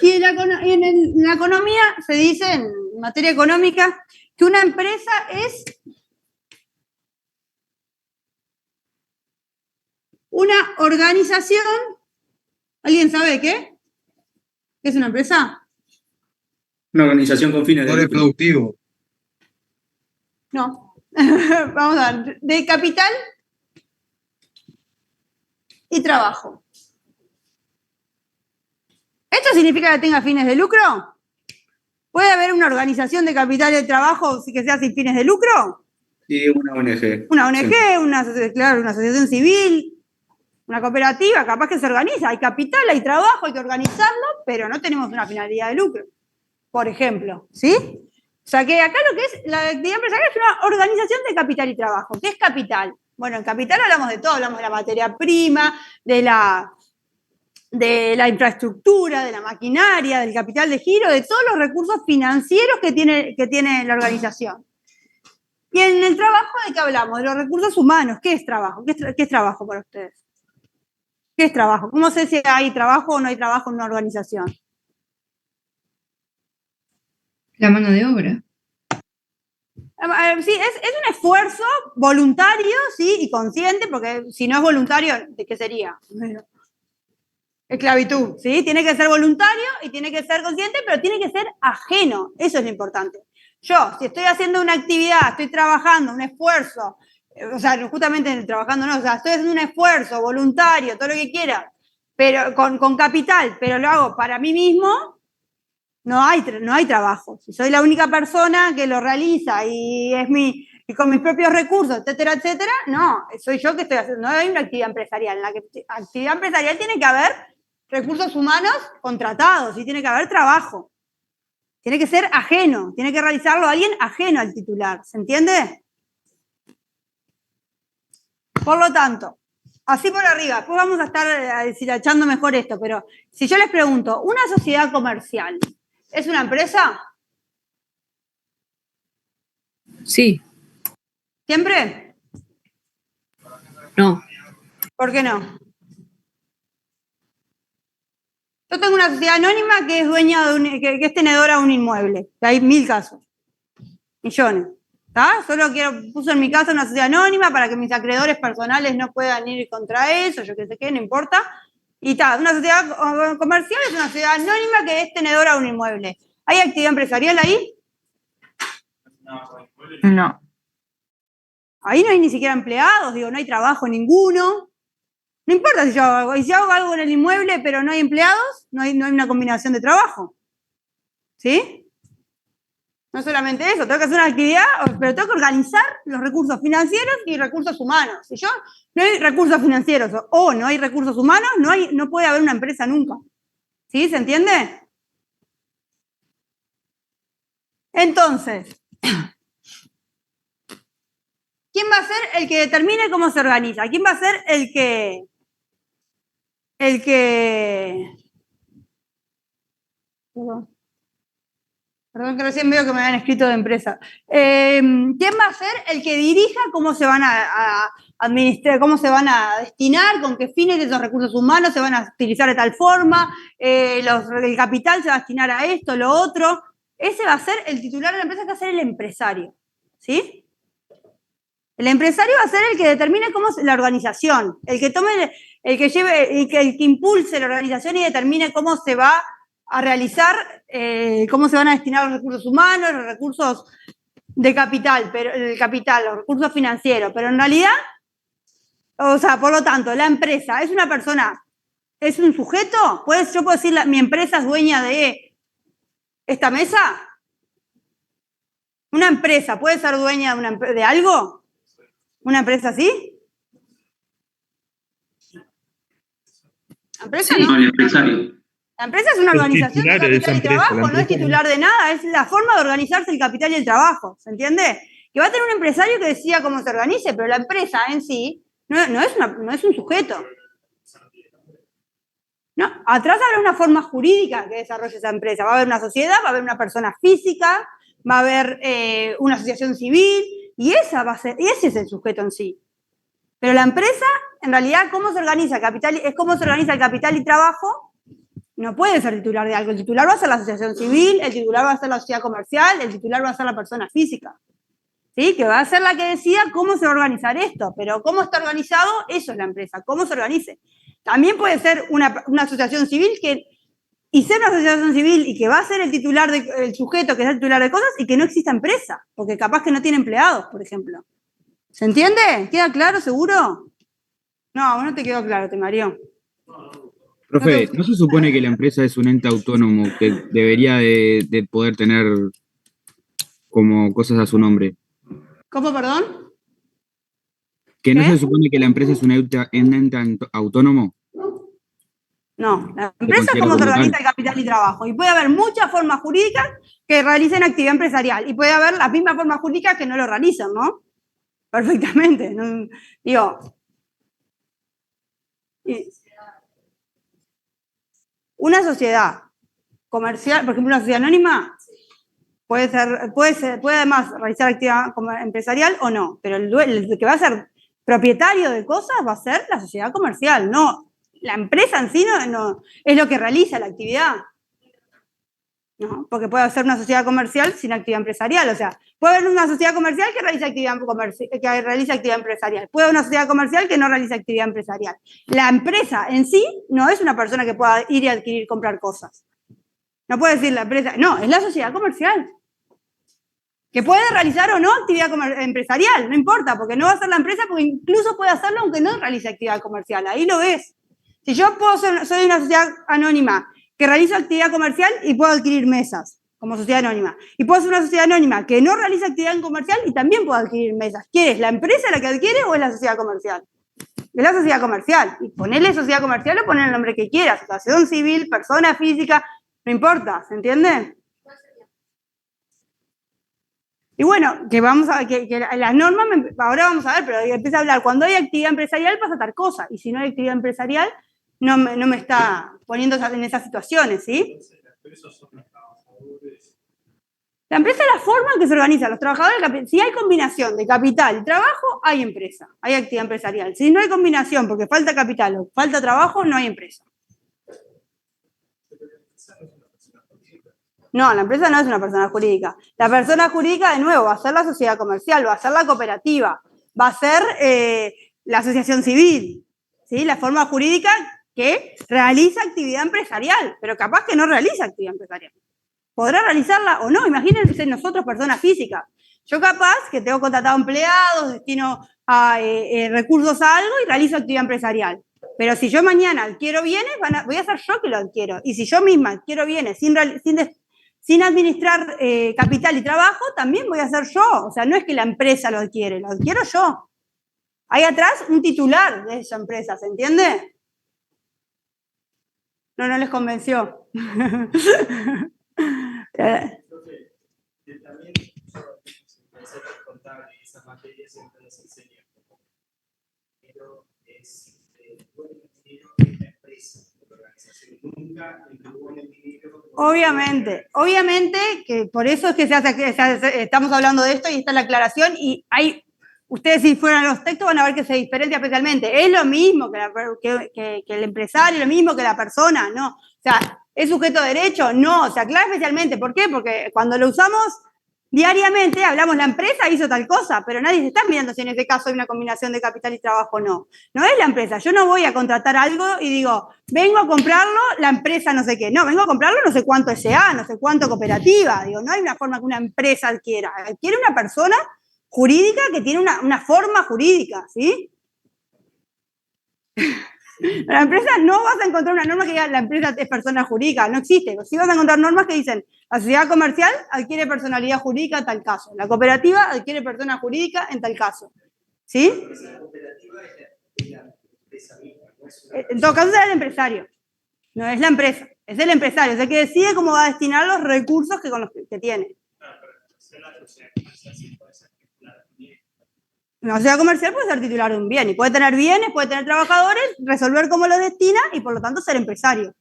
Y en la economía se dice, en materia económica, que una empresa es una organización. ¿Alguien sabe qué? ¿Qué es una empresa? Una organización con fines de Sector lucro. productivo. No. Vamos a ver. De capital y trabajo. ¿Esto significa que tenga fines de lucro? ¿Puede haber una organización de capital y de trabajo que sea sin fines de lucro? Sí, una ONG. Una ONG, Sí. claro, una asociación civil, una cooperativa, capaz que se organiza. Hay capital, hay trabajo, hay que organizarlo, pero no tenemos una finalidad de lucro, por ejemplo, ¿sí? O sea que acá lo que es la actividad empresarial es una organización de capital y trabajo. ¿Qué es capital? Bueno, en capital hablamos de todo, hablamos de la materia prima, de la infraestructura, de la maquinaria, del capital de giro, de todos los recursos financieros que tiene la organización. Y en el trabajo, ¿de qué hablamos? De los recursos humanos. ¿Qué es trabajo? ¿Qué es trabajo para ustedes? ¿Qué es trabajo? ¿Cómo sé si hay trabajo o no hay trabajo en una organización? La mano de obra. Sí, es un esfuerzo voluntario, sí, y consciente, porque si no es voluntario, ¿de qué sería? Esclavitud, ¿sí? Tiene que ser voluntario y tiene que ser consciente, pero tiene que ser ajeno. Eso es lo importante. Yo, si estoy haciendo una actividad, estoy trabajando, un esfuerzo, o sea, justamente trabajando no, o sea, estoy haciendo un esfuerzo voluntario, todo lo que quiera, pero con capital, pero lo hago para mí mismo, no hay trabajo. Si soy la única persona que lo realiza y con mis propios recursos, etcétera, etcétera, no, soy yo que estoy haciendo, no hay una actividad empresarial. En la actividad empresarial tiene que haber recursos humanos contratados y tiene que haber trabajo. Tiene que ser ajeno, tiene que realizarlo alguien ajeno al titular, ¿se entiende? Por lo tanto, así por arriba, después vamos a estar deshilachando mejor esto, pero si yo les pregunto, ¿una sociedad comercial es una empresa? Sí, ¿Siempre? no. ¿Por qué no? Yo tengo una sociedad anónima que es dueña que es tenedora de un inmueble. Hay 1000 casos. Millones. ¿Está? Solo puso en mi caso una sociedad anónima para que mis acreedores personales no puedan ir contra eso, yo qué sé qué, no importa. Y está, una sociedad comercial es una sociedad anónima que es tenedora de un inmueble. ¿Hay actividad empresarial ahí? No. Ahí no hay ni siquiera empleados, digo, no hay trabajo ninguno. No importa si yo hago algo. Y si hago algo en el inmueble, pero no hay empleados, no hay una combinación de trabajo. ¿Sí? No solamente eso, tengo que hacer una actividad, pero tengo que organizar los recursos financieros y recursos humanos. Si yo no hay recursos financieros o no hay recursos humanos, no puede haber una empresa nunca. ¿Sí? ¿Se entiende? Entonces, ¿quién va a ser el que determine cómo se organiza? ¿Quién va a ser el que Perdón que recién veo que me habían escrito de empresa. ¿Quién va a ser el que dirija cómo se van a administrar, cómo se van a destinar, con qué fines esos recursos humanos se van a utilizar de tal forma, el capital se va a destinar a esto, lo otro? Ese va a ser el titular de la empresa, que va a ser el empresario. ¿Sí? El empresario va a ser el que determine cómo es la organización, el que tome, el que impulse la organización y determine cómo se va a realizar, cómo se van a destinar los recursos humanos, los recursos de capital, los recursos financieros. Pero en realidad, o sea, por lo tanto, la empresa es una persona, es un sujeto. Yo puedo decir, mi empresa es dueña de esta mesa. ¿Una empresa puede ser dueña de algo? ¿Una empresa así? ¿La empresa no? No, el empresario. La empresa es una organización de capital y trabajo, no es titular de nada, es la forma de organizarse el capital y el trabajo, ¿se entiende? Que va a tener un empresario que decida cómo se organice, pero la empresa en sí no es un sujeto. No, atrás habrá una forma jurídica que desarrolle esa empresa. Va a haber una sociedad, va a haber una persona física, va a haber una asociación civil, y ese es el sujeto en sí. Pero la empresa, en realidad, cómo se organiza el capital y trabajo, no puede ser titular de algo. El titular va a ser la asociación civil, el titular va a ser la sociedad comercial, el titular va a ser la persona física. ¿Sí? Que va a ser la que decida cómo se va a organizar esto, pero cómo está organizado, eso es la empresa, cómo se organice. También puede ser una asociación civil y ser una asociación civil y que va a ser el titular, el sujeto que es el titular de cosas y que no exista empresa, porque capaz que no tiene empleados, por ejemplo. ¿Se entiende? ¿Queda claro, seguro? No, no te quedó claro, te mareó. Profe, ¿no se supone que la empresa es un ente autónomo que debería de poder tener como cosas a su nombre? ¿Cómo, perdón? ¿Que no ¿Qué? se supone que la empresa es un ente autónomo? No, la ¿Se empresa es considera cómo se como organiza tal? el capital y trabajo. Y puede haber muchas formas jurídicas que realicen actividad empresarial. Y puede haber las mismas formas jurídicas que no lo realicen, ¿no? Perfectamente. No, digo. Una sociedad comercial, por ejemplo, una sociedad anónima, puede además realizar actividad empresarial o no. Pero el que va a ser propietario de cosas va a ser la sociedad comercial, no. La empresa en sí no es lo que realiza la actividad. ¿No? Porque puede ser una sociedad comercial sin actividad empresarial. O sea, puede haber una sociedad comercial que realiza actividad empresarial. Puede haber una sociedad comercial que no realiza actividad empresarial. La empresa en sí no es una persona que pueda ir y adquirir, comprar cosas. No puede decir la empresa, no, es la sociedad comercial. Que puede realizar o no actividad empresarial, no importa, porque no va a ser la empresa, porque incluso puede hacerlo aunque no realice actividad comercial. Ahí lo ves. Si yo soy una sociedad anónima que realizo actividad comercial y puedo adquirir mesas como sociedad anónima. Y puedo ser una sociedad anónima que no realiza actividad comercial y también puedo adquirir mesas. ¿Quién es? ¿La empresa la que adquiere o es la sociedad comercial? Es la sociedad comercial. Y ponerle sociedad comercial o poner el nombre que quieras. Asociación civil, persona física, no importa, ¿se entiende? Y bueno, que las normas, ahora vamos a ver, pero empieza a hablar, cuando hay actividad empresarial pasa tal cosa, y si no hay actividad empresarial, no me está poniendo en esas situaciones, ¿sí? La empresa es la forma en que se organiza. Los trabajadores, si hay combinación de capital y trabajo, hay empresa, hay actividad empresarial. Si no hay combinación porque falta capital o falta trabajo, no hay empresa. No, la empresa no es una persona jurídica. La persona jurídica, de nuevo, va a ser la sociedad comercial, va a ser la cooperativa, va a ser la asociación civil, ¿sí? La forma jurídica que realiza actividad empresarial, pero capaz que no realiza actividad empresarial. Podrá realizarla o no, imagínense nosotros, personas físicas. Yo capaz que tengo contratado empleados, destino a recursos a algo y realizo actividad empresarial. Pero si yo mañana adquiero bienes, voy a ser yo que lo adquiero. Y si yo misma adquiero bienes sin administrar capital y trabajo, también voy a ser yo. O sea, no es que la empresa lo adquiere, lo adquiero yo. Hay atrás un titular de esa empresa, ¿se entiende? No les convenció. También contable y esas materias siempre nos enseñan. Pero es bueno el dinero de la empresa, de la organización. Nunca el buen dinero. Obviamente que por eso es que estamos hablando de esto y está la aclaración y ustedes si fueran a los textos van a ver que se diferencia especialmente. Es lo mismo que el empresario, lo mismo que la persona, ¿no? O sea, ¿es sujeto de derecho? No, se aclara especialmente. ¿Por qué? Porque cuando lo usamos diariamente, hablamos la empresa hizo tal cosa, pero nadie se está mirando si en este caso hay una combinación de capital y trabajo o no. No es la empresa. Yo no voy a contratar algo y digo, vengo a comprarlo, la empresa no sé qué. No, vengo a comprarlo no sé cuánto SA, no sé cuánto cooperativa. Digo, no hay una forma que una empresa adquiera. Adquiere una persona jurídica que tiene una forma jurídica, ¿sí? La empresa no vas a encontrar una norma que diga la empresa es persona jurídica, no existe. Sí vas a encontrar normas que dicen la sociedad comercial adquiere personalidad jurídica en tal caso, la cooperativa adquiere persona jurídica en tal caso. ¿Sí? En todo caso es el empresario, no es la empresa, es el empresario, es el que decide cómo va a destinar los recursos que tiene. Una sociedad comercial puede ser titular de un bien y puede tener bienes, puede tener trabajadores, resolver cómo los destina y por lo tanto ser empresario.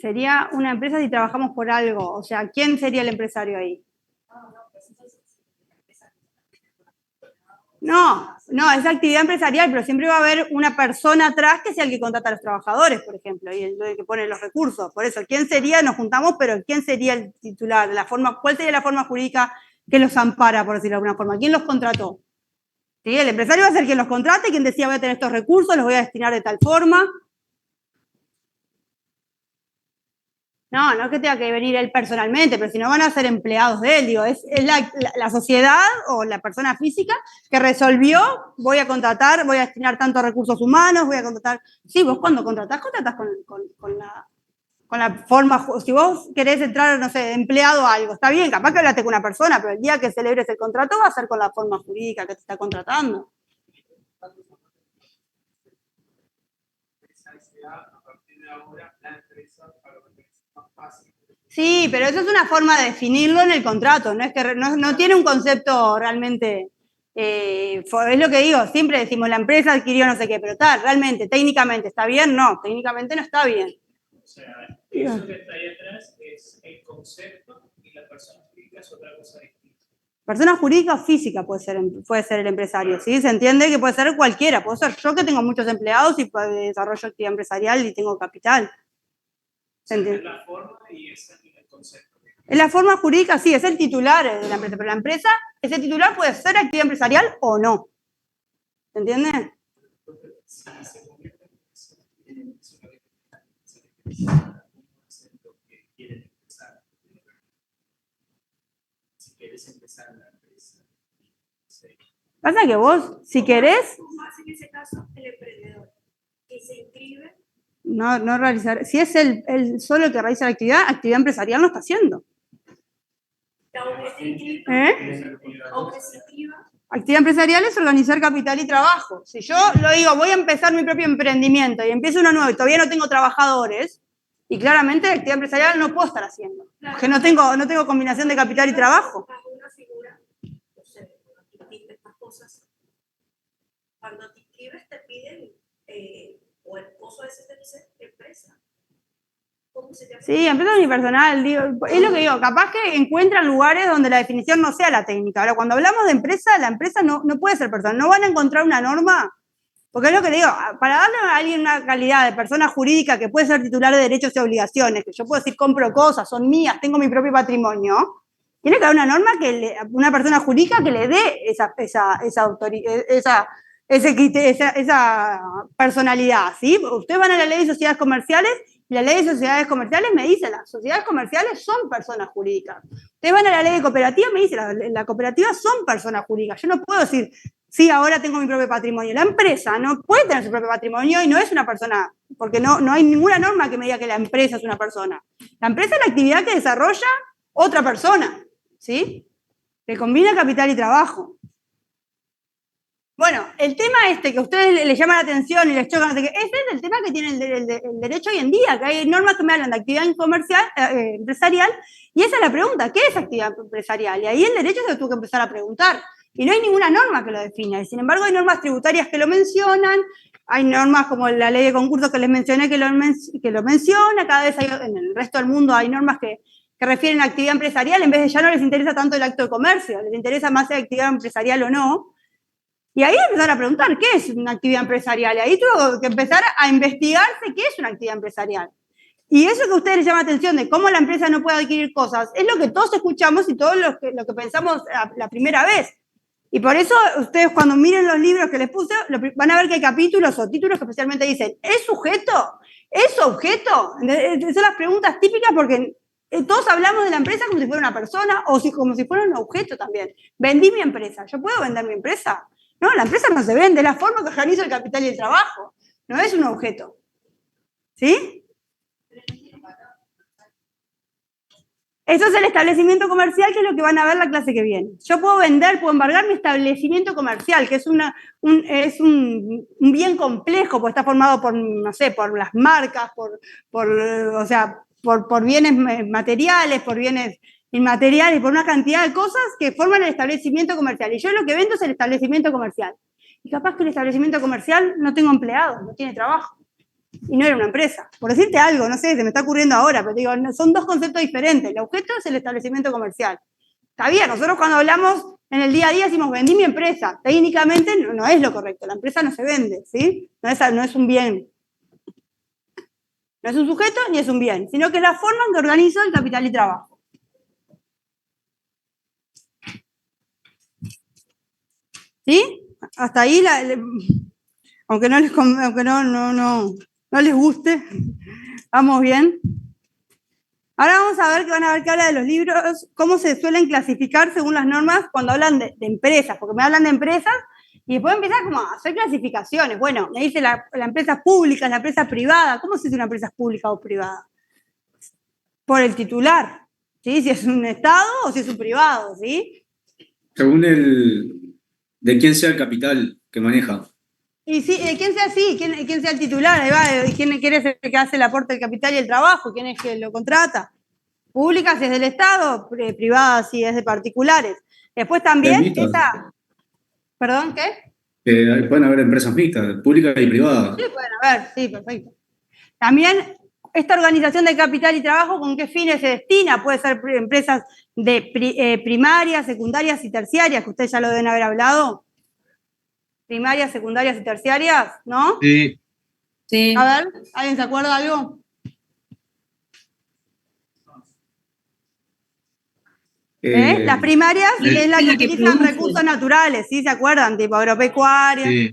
Sería una empresa si trabajamos por algo, o sea, ¿quién sería el empresario ahí? No, es actividad empresarial, pero siempre va a haber una persona atrás que sea el que contrata a los trabajadores, por ejemplo, y el que pone los recursos. Por eso, ¿quién sería? Nos juntamos, pero ¿quién sería el titular? ¿Cuál sería la forma jurídica que los ampara, por decirlo de alguna forma? ¿Quién los contrató? ¿Sí? El empresario va a ser quien los contrate, quien decía voy a tener estos recursos, los voy a destinar de tal forma. No es que tenga que venir él personalmente, pero si no van a ser empleados de él, digo, es la sociedad o la persona física que resolvió, voy a contratar, voy a destinar tantos recursos humanos, voy a contratar. Sí, vos cuando contratás con la forma, si vos querés entrar, no sé, empleado a algo, está bien, capaz que hablaste con una persona, pero el día que celebres el contrato va a ser con la forma jurídica que te está contratando. A partir de ahora, la empresa para más fácil. Sí, pero eso es una forma de definirlo en el contrato, no es que no tiene un concepto realmente, es lo que digo, siempre decimos la empresa adquirió no sé qué, pero está, realmente, técnicamente, ¿está bien? No, técnicamente no está bien. O sea, eso que está ahí atrás es el concepto y la persona física es otra cosa distinta. Persona jurídica o física puede ser el empresario, ¿sí? Se entiende que puede ser cualquiera, puede ser yo que tengo muchos empleados y desarrollo actividad empresarial y tengo capital. ¿Se entiende? Es la forma y ese es el concepto. En la forma jurídica sí, es el titular de la empresa, pero la empresa, ese titular puede ser actividad empresarial o no. ¿Se entiende? Si se convierte en que quieren empezar. Si quieres empezar la empresa. Pasa que vos, si querés... ¿Cómo hace en ese caso el emprendedor? Que se inscribe. No realizar... Si es el solo el que realiza la actividad empresarial no está haciendo. Actividad empresarial es organizar capital y trabajo. Si yo lo digo, voy a empezar mi propio emprendimiento y empiezo uno nuevo y todavía no tengo trabajadores, y claramente la actividad empresarial no puedo estar haciendo, porque no tengo combinación de capital y trabajo. Una figura, no sé, estas cosas, cuando te inscribes te piden, o el pozo ese te dice empresa. Sí, empresa unipersonal, digo, es lo que digo, capaz que encuentran lugares donde la definición no sea la técnica. Ahora, cuando hablamos de empresa, la empresa no puede ser persona, no van a encontrar una norma, porque es lo que digo, para darle a alguien una calidad de persona jurídica que puede ser titular de derechos y obligaciones, que yo puedo decir compro cosas, son mías, tengo mi propio patrimonio, tiene que haber una norma una persona jurídica que le dé esa personalidad, ¿sí? Ustedes van a la ley de sociedades comerciales y la ley de sociedades comerciales me dice, las sociedades comerciales son personas jurídicas. Ustedes van a la ley de cooperativa y me dice, las cooperativas son personas jurídicas. Yo no puedo decir, sí, ahora tengo mi propio patrimonio. La empresa no puede tener su propio patrimonio y no es una persona, porque no hay ninguna norma que me diga que la empresa es una persona. La empresa es la actividad que desarrolla otra persona, ¿sí? Que combina capital y trabajo. Bueno, el tema que a ustedes les llama la atención y les choca, no sé qué, ese es el tema que tiene el derecho hoy en día, que hay normas que me hablan de actividad empresarial, y esa es la pregunta, ¿qué es actividad empresarial? Y ahí el derecho se lo tuvo que empezar a preguntar, y no hay ninguna norma que lo defina, y sin embargo hay normas tributarias que lo mencionan, hay normas como la ley de concursos que les mencioné que lo menciona, cada vez en el resto del mundo hay normas que refieren a actividad empresarial, en vez de ya no les interesa tanto el acto de comercio, les interesa más la actividad empresarial o no. Y ahí empezaron a preguntar, ¿qué es una actividad empresarial? Y ahí tuvo que empezar a investigarse qué es una actividad empresarial. Y eso que a ustedes les llama la atención de cómo la empresa no puede adquirir cosas, es lo que todos escuchamos y todos lo que pensamos la primera vez. Y por eso ustedes cuando miren los libros que les puse, van a ver que hay capítulos o títulos que especialmente dicen, ¿es sujeto? ¿Es objeto? Son las preguntas típicas porque todos hablamos de la empresa como si fuera una persona o como si fuera un objeto también. Vendí mi empresa, ¿yo puedo vender mi empresa? No, la empresa no se vende, es la forma que organizo el capital y el trabajo, no es un objeto. ¿Sí? Eso es el establecimiento comercial, que es lo que van a ver la clase que viene. Yo puedo vender, puedo embargar mi establecimiento comercial, que es un bien complejo, porque está formado por, no sé, por las marcas, por bienes materiales, por bienes inmateriales, por una cantidad de cosas que forman el establecimiento comercial. Y yo lo que vendo es el establecimiento comercial. Y capaz que el establecimiento comercial no tengo empleados, no tiene trabajo. Y no era una empresa. Por decirte algo, no sé, se me está ocurriendo ahora, pero digo, son dos conceptos diferentes. El objeto es el establecimiento comercial. Está bien, nosotros cuando hablamos en el día a día decimos, vendí mi empresa. Técnicamente no es lo correcto, la empresa no se vende, ¿sí? No es un bien. No es un sujeto ni es un bien, sino que es la forma en que organizo el capital y trabajo. ¿Sí? Hasta ahí, aunque no les guste, vamos bien. Ahora vamos a ver que habla de los libros, cómo se suelen clasificar según las normas cuando hablan de empresas, porque me hablan de empresas y después empiezan como a hacer clasificaciones. Bueno, me dice la empresa pública, la empresa privada. ¿Cómo se dice una empresa pública o privada? Por el titular, ¿sí? Si es un Estado o si es un privado, ¿sí? Según de quién sea el capital que maneja. Y sí, quién sea así, quién sea el titular, ahí va, quién es el que hace el aporte del capital y el trabajo, quién es que lo contrata. Pública si es del Estado, privada si es de particulares. Después también Mixtas. ¿Perdón, qué? Pueden haber empresas mixtas, públicas y privadas. Sí, pueden haber, sí, perfecto. También esta organización de capital y trabajo, ¿con qué fines se destina? Puede ser empresas de primarias, secundarias y terciarias, que ustedes ya lo deben haber hablado. Primarias, secundarias y terciarias, ¿no? Sí. Sí. A ver, ¿alguien se acuerda de algo? Las primarias es la que utilizan recursos naturales, ¿sí? ¿Se acuerdan? Tipo agropecuarios. Sí.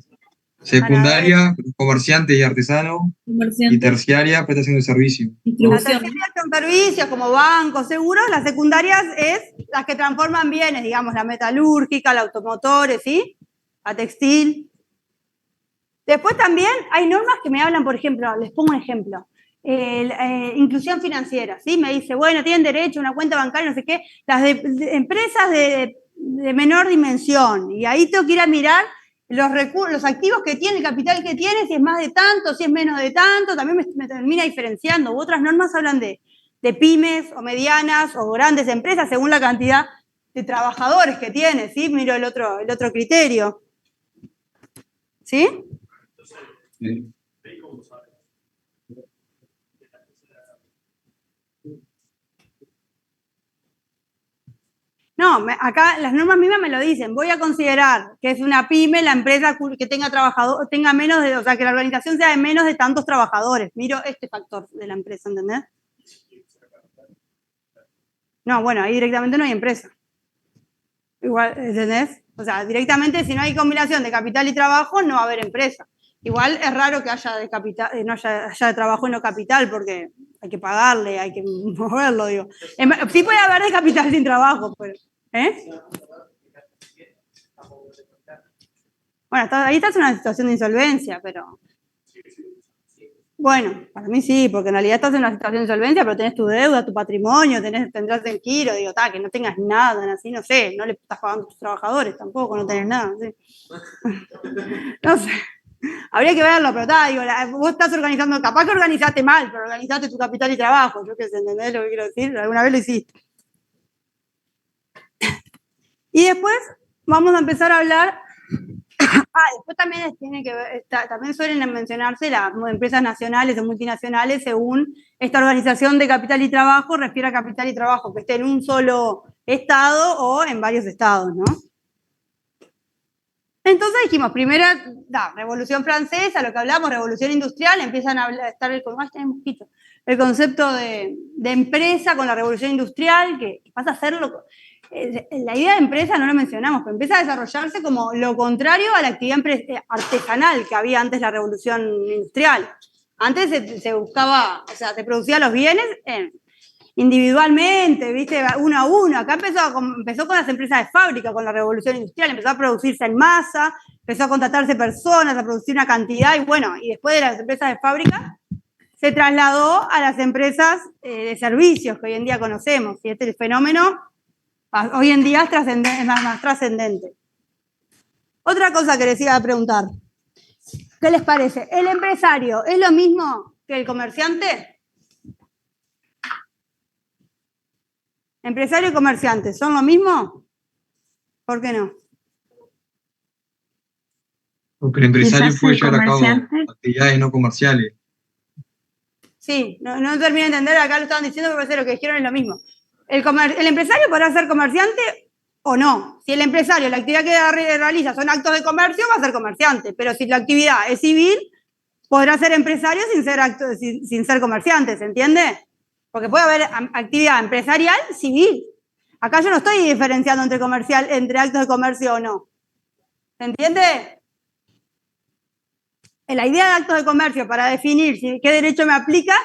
Secundaria, comerciantes y artesanos. Y terciaria, prestación de servicio. La terciaria son servicios como bancos, seguros. Las secundarias es las que transforman bienes, digamos, la metalúrgica, la automotores, ¿sí? La textil. Después también hay normas que me hablan, por ejemplo, les pongo un ejemplo. Inclusión financiera, ¿sí? Me dice, bueno, tienen derecho a una cuenta bancaria, no sé qué, las de empresas de menor dimensión. Y ahí tengo que ir a mirar los activos que tiene, el capital que tiene, si es más de tanto, si es menos de tanto, también me termina diferenciando. Otras normas hablan de pymes o medianas o grandes empresas según la cantidad de trabajadores que tiene, ¿sí? Miro el otro criterio. ¿Sí? Sí. No, acá las normas mismas me lo dicen. Voy a considerar que es una pyme la empresa que tenga menos o sea, que la organización sea de menos de tantos trabajadores. Miro este factor de la empresa, ¿entendés? No, bueno, ahí directamente no hay empresa. Igual, ¿entendés? O sea, directamente si no hay combinación de capital y trabajo, no va a haber empresa. Igual es raro que haya de capital, no haya de trabajo y no capital, porque hay que pagarle, hay que moverlo, digo. Sí puede haber de capital sin trabajo, pero. Bueno, ahí estás en una situación de insolvencia, pero. Bueno, para mí sí, porque en realidad estás en una situación de insolvencia, pero tenés tu deuda, tu patrimonio, tendrás el giro, digo, que no tengas nada, así, no sé, no le estás pagando a tus trabajadores tampoco, no tenés nada, ¿sí? No sé. Habría que verlo, pero digo, vos estás organizando, capaz que organizaste mal, pero organizaste tu capital y trabajo, yo qué sé, ¿entendés lo que quiero decir? Alguna vez lo hiciste. Y después vamos a empezar a hablar, después también tiene que ver, también suelen mencionarse las empresas nacionales o multinacionales según esta organización de capital y trabajo, refiere a capital y trabajo, que esté en un solo estado o en varios estados, ¿no? Entonces dijimos, primera, Revolución Francesa, lo que hablamos, Revolución Industrial, empiezan a estar el concepto de empresa con la Revolución Industrial, que pasa a ser la idea de empresa no lo mencionamos, pero empieza a desarrollarse como lo contrario a la actividad artesanal que había antes de la Revolución Industrial. Antes se buscaba, o sea, se producían los bienes individualmente, ¿viste? Uno a uno. Acá empezó con las empresas de fábrica, con la Revolución Industrial, empezó a producirse en masa, empezó a contratarse personas, a producir una cantidad, y bueno, y después de las empresas de fábrica se trasladó a las empresas de servicios que hoy en día conocemos, y este fenómeno hoy en día es más trascendente. Otra cosa que les iba a preguntar, ¿qué les parece? ¿El empresario es lo mismo que el comerciante? ¿Empresario y comerciante son lo mismo? ¿Por qué no? Porque el empresario Quizás puede el llevar a cabo comerciante. actividades no comerciales. Sí, no terminé de entender, acá lo estaban diciendo, pero parece que lo que dijeron es lo mismo. El empresario podrá ser comerciante o no. Si el empresario, la actividad que realiza son actos de comercio, va a ser comerciante, pero si la actividad es civil, podrá ser empresario sin ser comerciante, ¿se entiende? Porque puede haber actividad empresarial civil. Acá yo no estoy diferenciando entre actos de comercio o no. ¿Se entiende? En la idea de actos de comercio para definir qué derecho me aplica,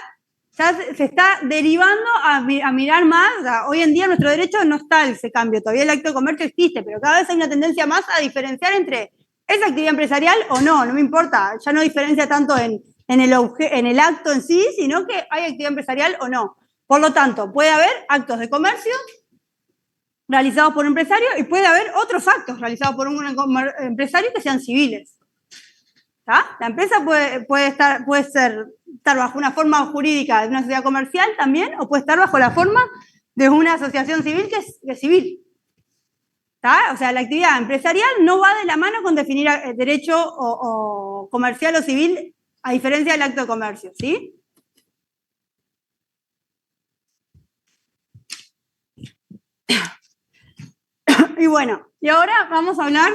ya se está derivando a mirar más. O sea, hoy en día nuestro derecho no está ese cambio, todavía el acto de comercio existe, pero cada vez hay una tendencia más a diferenciar entre esa actividad empresarial o no me importa, ya no diferencia tanto en el acto en sí, sino que hay actividad empresarial o no. Por lo tanto, puede haber actos de comercio realizados por un empresario y puede haber otros actos realizados por un empresario que sean civiles. ¿Está? La empresa puede estar bajo una forma jurídica de una sociedad comercial también, o puede estar bajo la forma de una asociación civil que es civil. ¿Está? O sea, la actividad empresarial no va de la mano con definir derecho o comercial o civil, a diferencia del acto de comercio, ¿sí? Y bueno, y ahora vamos a hablar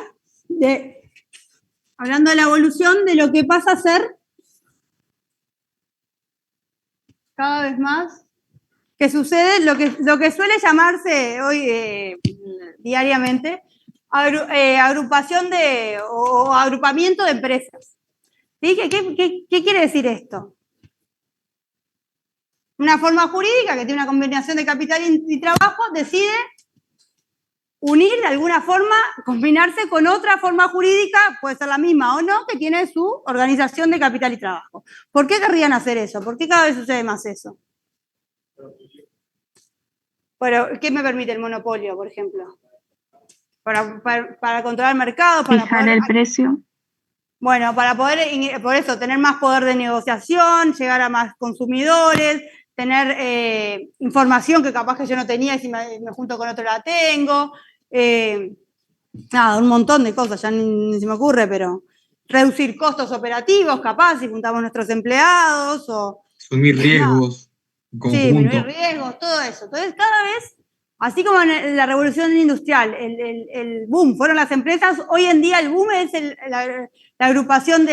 hablando de la evolución de lo que pasa a ser cada vez más, que sucede lo que suele llamarse hoy diariamente agrupación o agrupamiento de empresas. ¿Sí? ¿Qué quiere decir esto? Una forma jurídica que tiene una combinación de capital y trabajo decide unir de alguna forma, combinarse con otra forma jurídica, puede ser la misma o no, que tiene su organización de capital y trabajo. ¿Por qué querrían hacer eso? ¿Por qué cada vez sucede más eso? Bueno, ¿qué me permite el monopolio, por ejemplo? Para controlar el mercado, para fijar el precio. Bueno, para poder, por eso, tener más poder de negociación, llegar a más consumidores, tener información que capaz que yo no tenía y si me junto con otro la tengo. Nada, un montón de cosas, ya ni se me ocurre, pero reducir costos operativos, capaz, si juntamos nuestros empleados o... Asumir riesgos, Sí, disminuir riesgos, todo eso. Entonces, cada vez, así como en la revolución industrial, el boom fueron las empresas, hoy en día el boom es la agrupación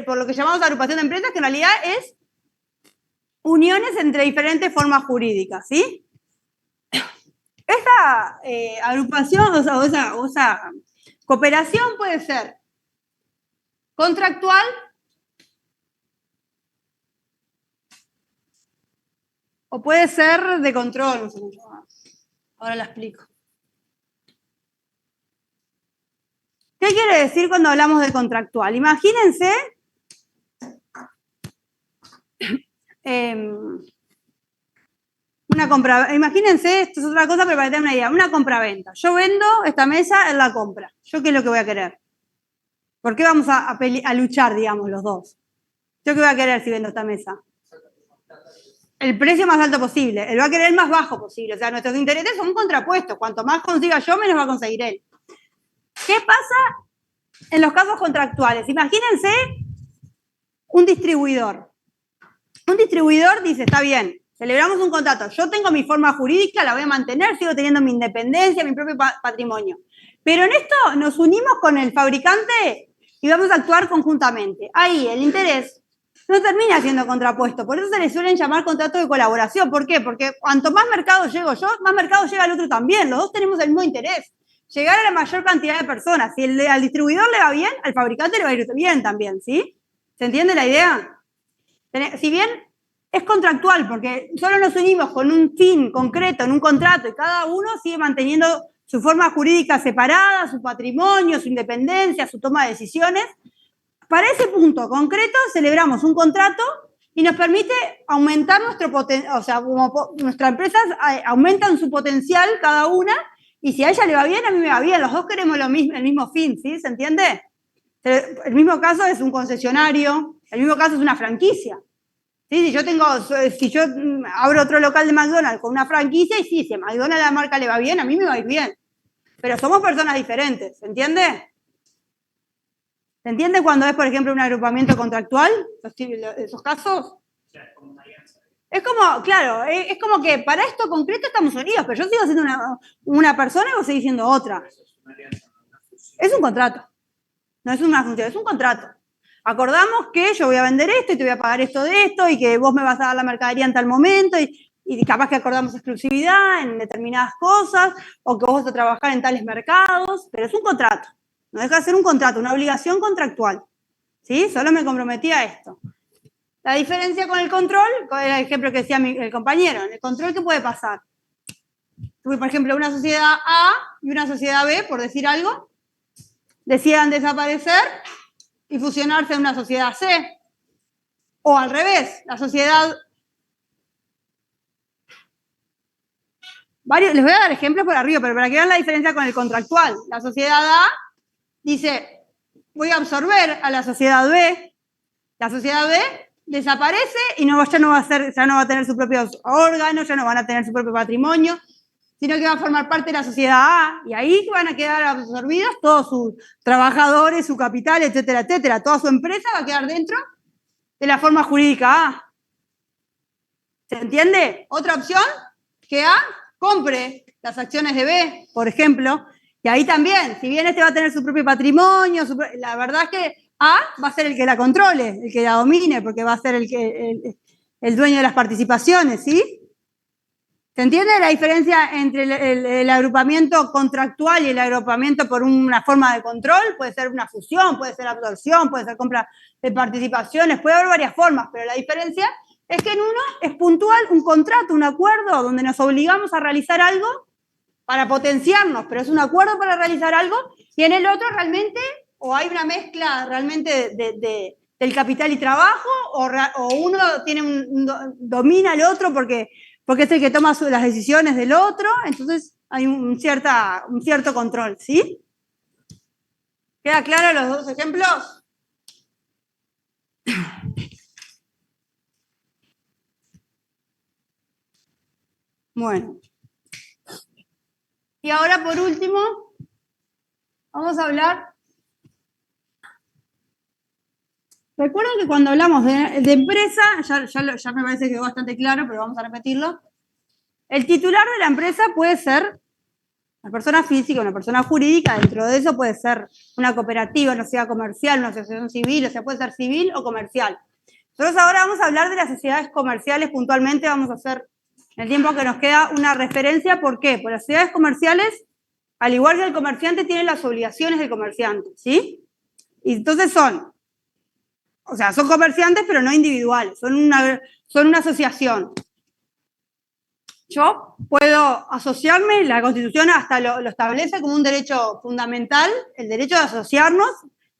por lo que llamamos agrupación de empresas, que en realidad es uniones entre diferentes formas jurídicas, ¿sí? Esta agrupación, o esa cooperación puede ser contractual o puede ser de control. Ahora la explico. ¿Qué quiere decir cuando hablamos de contractual? Imagínense imagínense, esto es otra cosa, pero para tener una idea, una compraventa. Yo vendo esta mesa, él la compra. ¿Yo qué es lo que voy a querer? ¿Por qué vamos a luchar, digamos, los dos? ¿Yo qué voy a querer si vendo esta mesa? El precio más alto posible. Él va a querer el más bajo posible. O sea, nuestros intereses son contrapuestos. Cuanto más consiga yo, menos va a conseguir él. ¿Qué pasa en los casos contractuales? Imagínense un distribuidor. Un distribuidor dice, está bien, celebramos un contrato, yo tengo mi forma jurídica, la voy a mantener, sigo teniendo mi independencia, mi propio patrimonio. Pero en esto nos unimos con el fabricante y vamos a actuar conjuntamente. Ahí el interés no termina siendo contrapuesto, por eso se le suelen llamar contratos de colaboración. ¿Por qué? Porque cuanto más mercado llego yo, más mercado llega al otro también, los dos tenemos el mismo interés. Llegar a la mayor cantidad de personas. Si al distribuidor le va bien, al fabricante le va a ir bien también, ¿sí? ¿Se entiende la idea? Si bien es contractual, porque solo nos unimos con un fin concreto en un contrato y cada uno sigue manteniendo su forma jurídica separada, su patrimonio, su independencia, su toma de decisiones, para ese punto concreto celebramos un contrato y nos permite aumentar nuestro potencial, o sea, nuestras empresas aumentan su potencial cada una y si a ella le va bien, a mí me va bien, los dos queremos el mismo fin, ¿sí? ¿Se entiende? El mismo caso es un concesionario, el mismo caso es una franquicia. ¿Sí? Si yo abro otro local de McDonald's con una franquicia, y sí, si a McDonald's la marca le va bien, a mí me va a ir bien. Pero somos personas diferentes, ¿se entiende? ¿Se entiende cuando es, por ejemplo, un agrupamiento contractual? Esos casos. Es como, claro, es como que para esto concreto estamos unidos, pero yo sigo siendo una persona y vos seguís siendo otra. Es un contrato. No es una función, es un contrato. Acordamos que yo voy a vender esto y te voy a pagar esto de esto y que vos me vas a dar la mercadería en tal momento y capaz que acordamos exclusividad en determinadas cosas o que vos vas a trabajar en tales mercados, pero es un contrato. No deja de ser un contrato, una obligación contractual. ¿Sí? Solo me comprometí a esto. La diferencia con el control, con el ejemplo que decía el compañero, en el control, ¿qué puede pasar? Tuve, por ejemplo, una sociedad A y una sociedad B, por decir algo, decidan desaparecer y fusionarse en una sociedad C. O al revés, la sociedad... Les voy a dar ejemplos por arriba, pero para que vean la diferencia con el contractual. La sociedad A dice, voy a absorber a la sociedad B. La sociedad B desaparece y ya no va a tener sus propios órganos, ya no van a tener su propio patrimonio, sino que va a formar parte de la sociedad A, y ahí van a quedar absorbidos todos sus trabajadores, su capital, etcétera, etcétera. Toda su empresa va a quedar dentro de la forma jurídica A. ¿Se entiende? Otra opción, que A compre las acciones de B, por ejemplo, y ahí también, si bien este va a tener su propio patrimonio, la verdad es que A va a ser el que la controle, el que la domine, porque va a ser el dueño de las participaciones, ¿sí? ¿Se entiende la diferencia entre el agrupamiento contractual y el agrupamiento por una forma de control? Puede ser una fusión, puede ser absorción, puede ser compra de participaciones, puede haber varias formas, pero la diferencia es que en uno es puntual un contrato, un acuerdo, donde nos obligamos a realizar algo para potenciarnos, pero es un acuerdo para realizar algo, y en el otro realmente, o hay una mezcla realmente del capital y trabajo, o uno domina al otro porque es el que toma las decisiones del otro, entonces hay un cierto control, ¿sí? ¿Queda claro los dos ejemplos? Bueno. Y ahora, por último, vamos a hablar. Recuerden que cuando hablamos de empresa, ya me parece que quedó bastante claro, pero vamos a repetirlo. El titular de la empresa puede ser una persona física, una persona jurídica, dentro de eso puede ser una cooperativa, una sociedad comercial, una asociación civil, o sea, puede ser civil o comercial. Nosotros ahora vamos a hablar de las sociedades comerciales puntualmente, vamos a hacer en el tiempo que nos queda una referencia. ¿Por qué? Porque las sociedades comerciales, al igual que el comerciante, tienen las obligaciones del comerciante, ¿sí? Y entonces son comerciantes, pero no individuales, son una asociación. Yo puedo asociarme, la Constitución hasta lo establece como un derecho fundamental, el derecho de asociarnos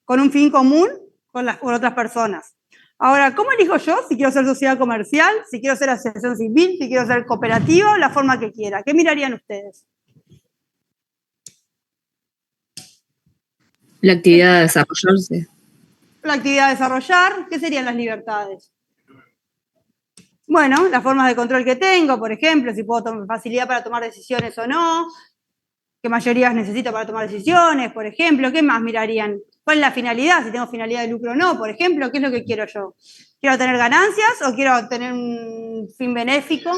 con un fin común con otras personas. Ahora, ¿cómo elijo yo si quiero ser sociedad comercial, si quiero ser asociación civil, si quiero ser cooperativa o la forma que quiera? ¿Qué mirarían ustedes? La actividad a desarrollarse. La actividad a desarrollar, ¿qué serían las libertades? Bueno, las formas de control que tengo, por ejemplo, si puedo tener facilidad para tomar decisiones o no, qué mayorías necesito para tomar decisiones, por ejemplo, ¿qué más mirarían? ¿Cuál es la finalidad? Si tengo finalidad de lucro o no, por ejemplo, ¿qué es lo que quiero yo? ¿Quiero tener ganancias o quiero tener un fin benéfico?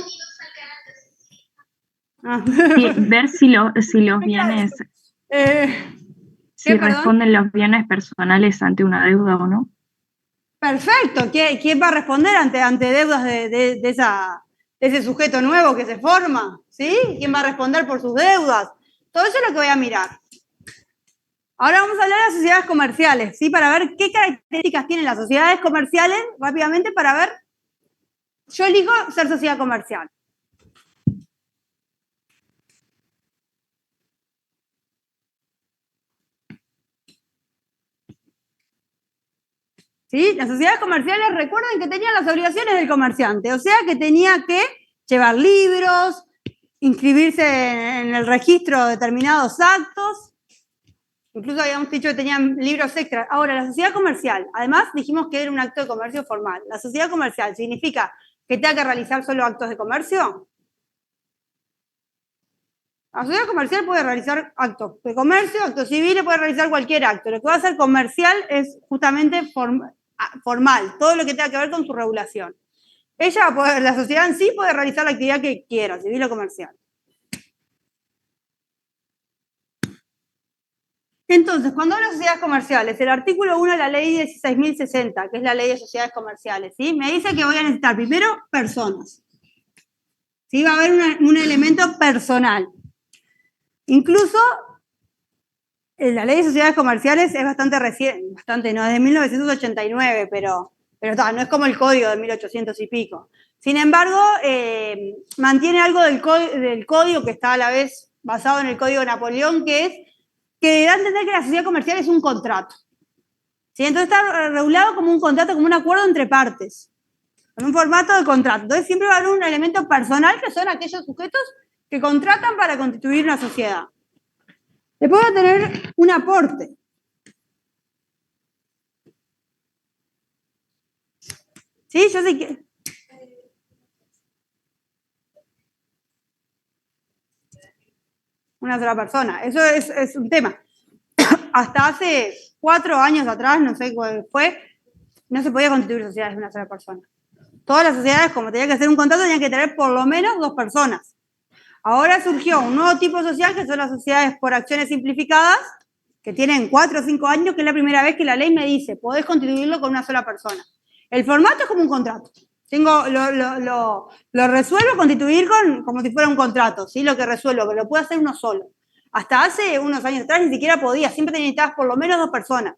Sí, ver si los bienes, si responden los bienes personales ante una deuda o no. Perfecto. ¿Quién va a responder ante deudas de ese sujeto nuevo que se forma? ¿Sí? ¿Quién va a responder por sus deudas? Todo eso es lo que voy a mirar. Ahora vamos a hablar de las sociedades comerciales, ¿sí? Para ver qué características tienen las sociedades comerciales, rápidamente, para ver. Yo elijo ser sociedad comercial. ¿Sí? Las sociedades comerciales, recuerden que tenían las obligaciones del comerciante, o sea que tenía que llevar libros, inscribirse en el registro de determinados actos, incluso habíamos dicho que tenían libros extras. Ahora, la sociedad comercial, además dijimos que era un acto de comercio formal. ¿La sociedad comercial significa que tenga que realizar solo actos de comercio? La sociedad comercial puede realizar actos de comercio, actos civiles, puede realizar cualquier acto. Lo que va a ser comercial es justamente formal, todo lo que tenga que ver con su regulación. la sociedad en sí puede realizar la actividad que quiera, civil o comercial. Entonces, cuando hablo de sociedades comerciales, el artículo 1 de la ley 16.060, que es la ley de sociedades comerciales, ¿sí? Me dice que voy a necesitar primero personas. ¿Sí? Va a haber un elemento personal. Incluso, la ley de sociedades comerciales es bastante reciente, no, es de 1989, pero no es como el código de 1800 y pico. Sin embargo, mantiene algo del código que está a la vez basado en el código de Napoleón, que da a entender que la sociedad comercial es un contrato. ¿Sí? Entonces está regulado como un contrato, como un acuerdo entre partes, en un formato de contrato. Entonces siempre va a haber un elemento personal, que son aquellos sujetos que contratan para constituir una sociedad. Después va a tener un aporte. ¿Sí? Yo sé que... Una sola persona. Eso es un tema. Hasta hace 4 años atrás, no sé cuál fue, no se podía constituir sociedades de una sola persona. Todas las sociedades, como tenía que hacer un contrato, tenían que tener por lo menos 2 personas. Ahora surgió un nuevo tipo social, que son las sociedades por acciones simplificadas, que tienen 4 o 5 años, que es la primera vez que la ley me dice, podés constituirlo con una sola persona. El formato es como un contrato. Lo resuelvo constituir como si fuera un contrato, ¿sí? Lo que resuelvo, que lo puede hacer uno solo. Hasta hace unos años atrás ni siquiera podía, siempre necesitabas por lo menos 2 personas.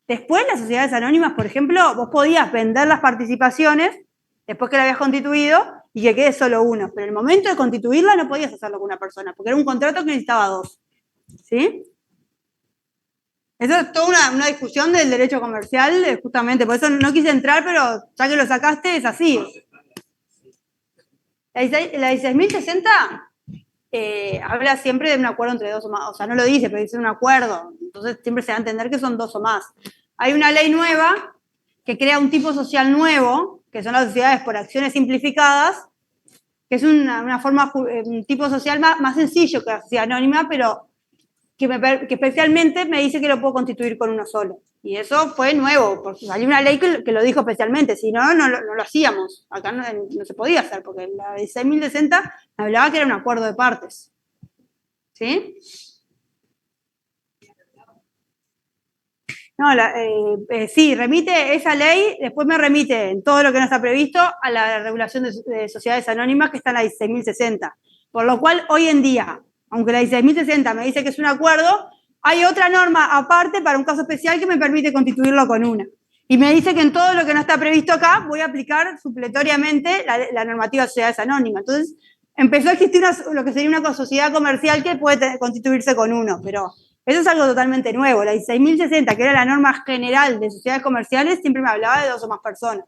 Después, las sociedades anónimas, por ejemplo, vos podías vender las participaciones después que la habías constituido y que quede solo uno. Pero en el momento de constituirla no podías hacerlo con una persona, porque era un contrato que necesitaba 2. ¿Sí? Eso es toda una discusión del derecho comercial, justamente, por eso no quise entrar, pero ya que lo sacaste, es así. La 16.060 habla siempre de un acuerdo entre 2 o más, o sea, no lo dice, pero dice un acuerdo, entonces siempre se va a entender que son 2 o más. Hay una ley nueva que crea un tipo social nuevo, que son las sociedades por acciones simplificadas, que es un tipo social más sencillo que la sociedad anónima, pero que especialmente me dice que lo puedo constituir con uno solo. Y eso fue nuevo, porque salió una ley que lo dijo especialmente, si no, no lo hacíamos. Acá no se podía hacer, porque la 16.060 hablaba que era un acuerdo de partes. ¿Sí? No, sí, remite esa ley, después me remite en todo lo que no está previsto a la regulación de sociedades anónimas que está en la 16.060. Por lo cual, hoy en día, aunque la 16.060 me dice que es un acuerdo, hay otra norma aparte para un caso especial que me permite constituirlo con una. Y me dice que en todo lo que no está previsto acá voy a aplicar supletoriamente la normativa de sociedades anónimas. Entonces, empezó a existir lo que sería una sociedad comercial que puede constituirse con uno, pero eso es algo totalmente nuevo. La 16.060, que era la norma general de sociedades comerciales, siempre me hablaba de 2 o más personas.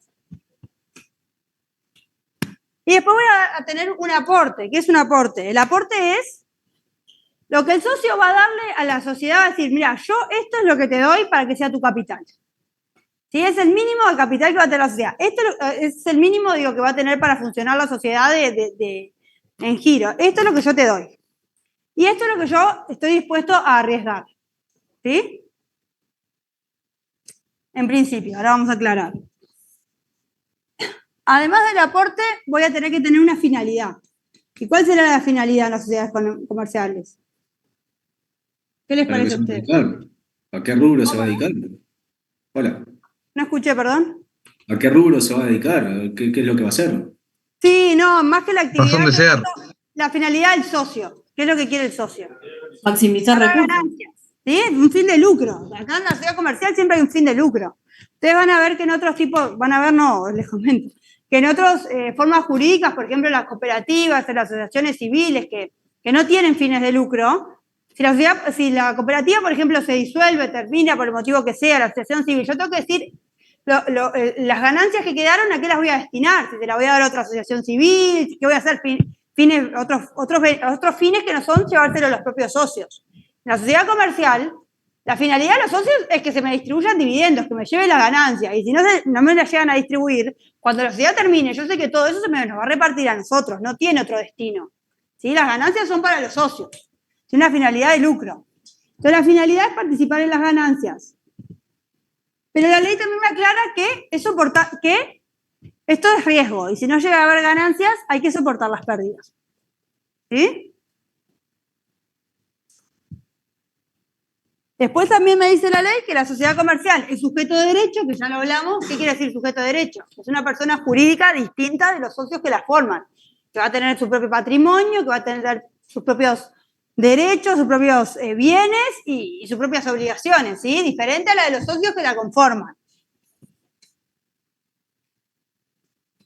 Y después voy a tener un aporte. ¿Qué es un aporte? El aporte es lo que el socio va a darle a la sociedad, va a decir, mira, yo esto es lo que te doy para que sea tu capital. ¿Sí? Es el mínimo de capital que va a tener la sociedad. Esto es el mínimo, que va a tener para funcionar la sociedad en giro. Esto es lo que yo te doy. Y esto es lo que yo estoy dispuesto a arriesgar. ¿Sí? En principio, ahora vamos a aclarar. Además del aporte, voy a tener que tener una finalidad. ¿Y cuál será la finalidad en las sociedades comerciales? ¿Qué les parece a ustedes? ¿A qué rubro se va a dedicar? Hola. No escuché, perdón. ¿A qué rubro se va a dedicar? ¿Qué es lo que va a hacer? Sí, no, más que la actividad. Razón de ser. La finalidad del socio. ¿Qué es lo que quiere el socio? Maximizar recursos. Ganancias. ¿Sí? Un fin de lucro. Acá en la sociedad comercial siempre hay un fin de lucro. Ustedes van a ver que en otros tipos, les comento, que en otras formas jurídicas, por ejemplo, las cooperativas, las asociaciones civiles que no tienen fines de lucro, si la cooperativa, por ejemplo, se disuelve, termina por el motivo que sea, la asociación civil, yo tengo que decir las ganancias que quedaron, ¿a qué las voy a destinar? Si se las voy a dar a otra asociación civil, ¿qué voy a hacer? Otros fines que no son llevárselo a los propios socios. En la sociedad comercial, la finalidad de los socios es que se me distribuyan dividendos, que me lleve la ganancia, y si no me la llegan a distribuir, cuando la sociedad termine, yo sé que todo eso nos va a repartir a nosotros, no tiene otro destino. ¿Sí? Las ganancias son para los socios. Es una finalidad de lucro. Entonces, la finalidad es participar en las ganancias. Pero la ley también me aclara que Esto es riesgo, y si no llega a haber ganancias, hay que soportar las pérdidas. ¿Sí? Después también me dice la ley que la sociedad comercial es sujeto de derecho, que ya lo hablamos. ¿Qué quiere decir sujeto de derecho? Es una persona jurídica distinta de los socios que la forman, que va a tener su propio patrimonio, que va a tener sus propios derechos, sus propios bienes y sus propias obligaciones, ¿sí? Diferente a la de los socios que la conforman.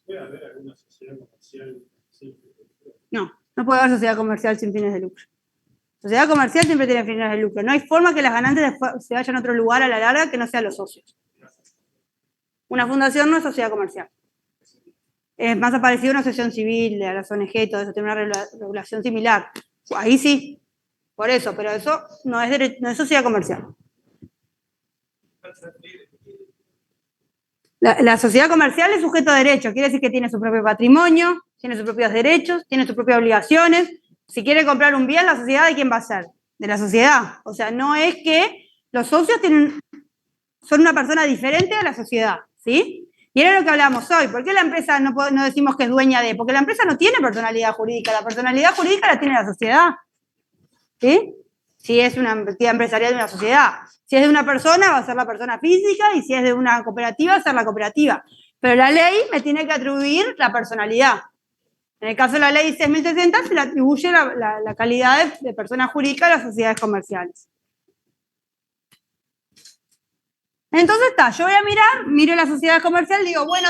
¿Puede haber alguna sociedad comercial sin fines de lucro? No puede haber sociedad comercial sin fines de lucro. Sociedad comercial siempre tiene fines de lucro. No hay forma que las ganancias después se vayan a otro lugar a la larga que no sean los socios. Una fundación no es sociedad comercial. Es más parecido a una asociación civil, a las ONG y todo eso, tiene una regulación similar. Ahí sí, por eso, pero eso no es sociedad comercial. La sociedad comercial es sujeto de derecho, quiere decir que tiene su propio patrimonio, tiene sus propios derechos, tiene sus propias obligaciones. Si quiere comprar un bien, la sociedad, ¿de quién va a ser? De la sociedad. O sea, no es que los socios son una persona diferente a la sociedad, ¿sí? Y era lo que hablábamos hoy. ¿Por qué la empresa no decimos que es dueña de? Porque la empresa no tiene personalidad jurídica. La personalidad jurídica la tiene la sociedad, ¿sí? Si es una entidad empresarial de una sociedad. Si es de una persona, va a ser la persona física, y si es de una cooperativa, va a ser la cooperativa. Pero la ley me tiene que atribuir la personalidad. En el caso de la ley 6.060 se le atribuye la calidad de persona jurídica a las sociedades comerciales. Entonces yo voy a miro la sociedad comercial y digo, bueno,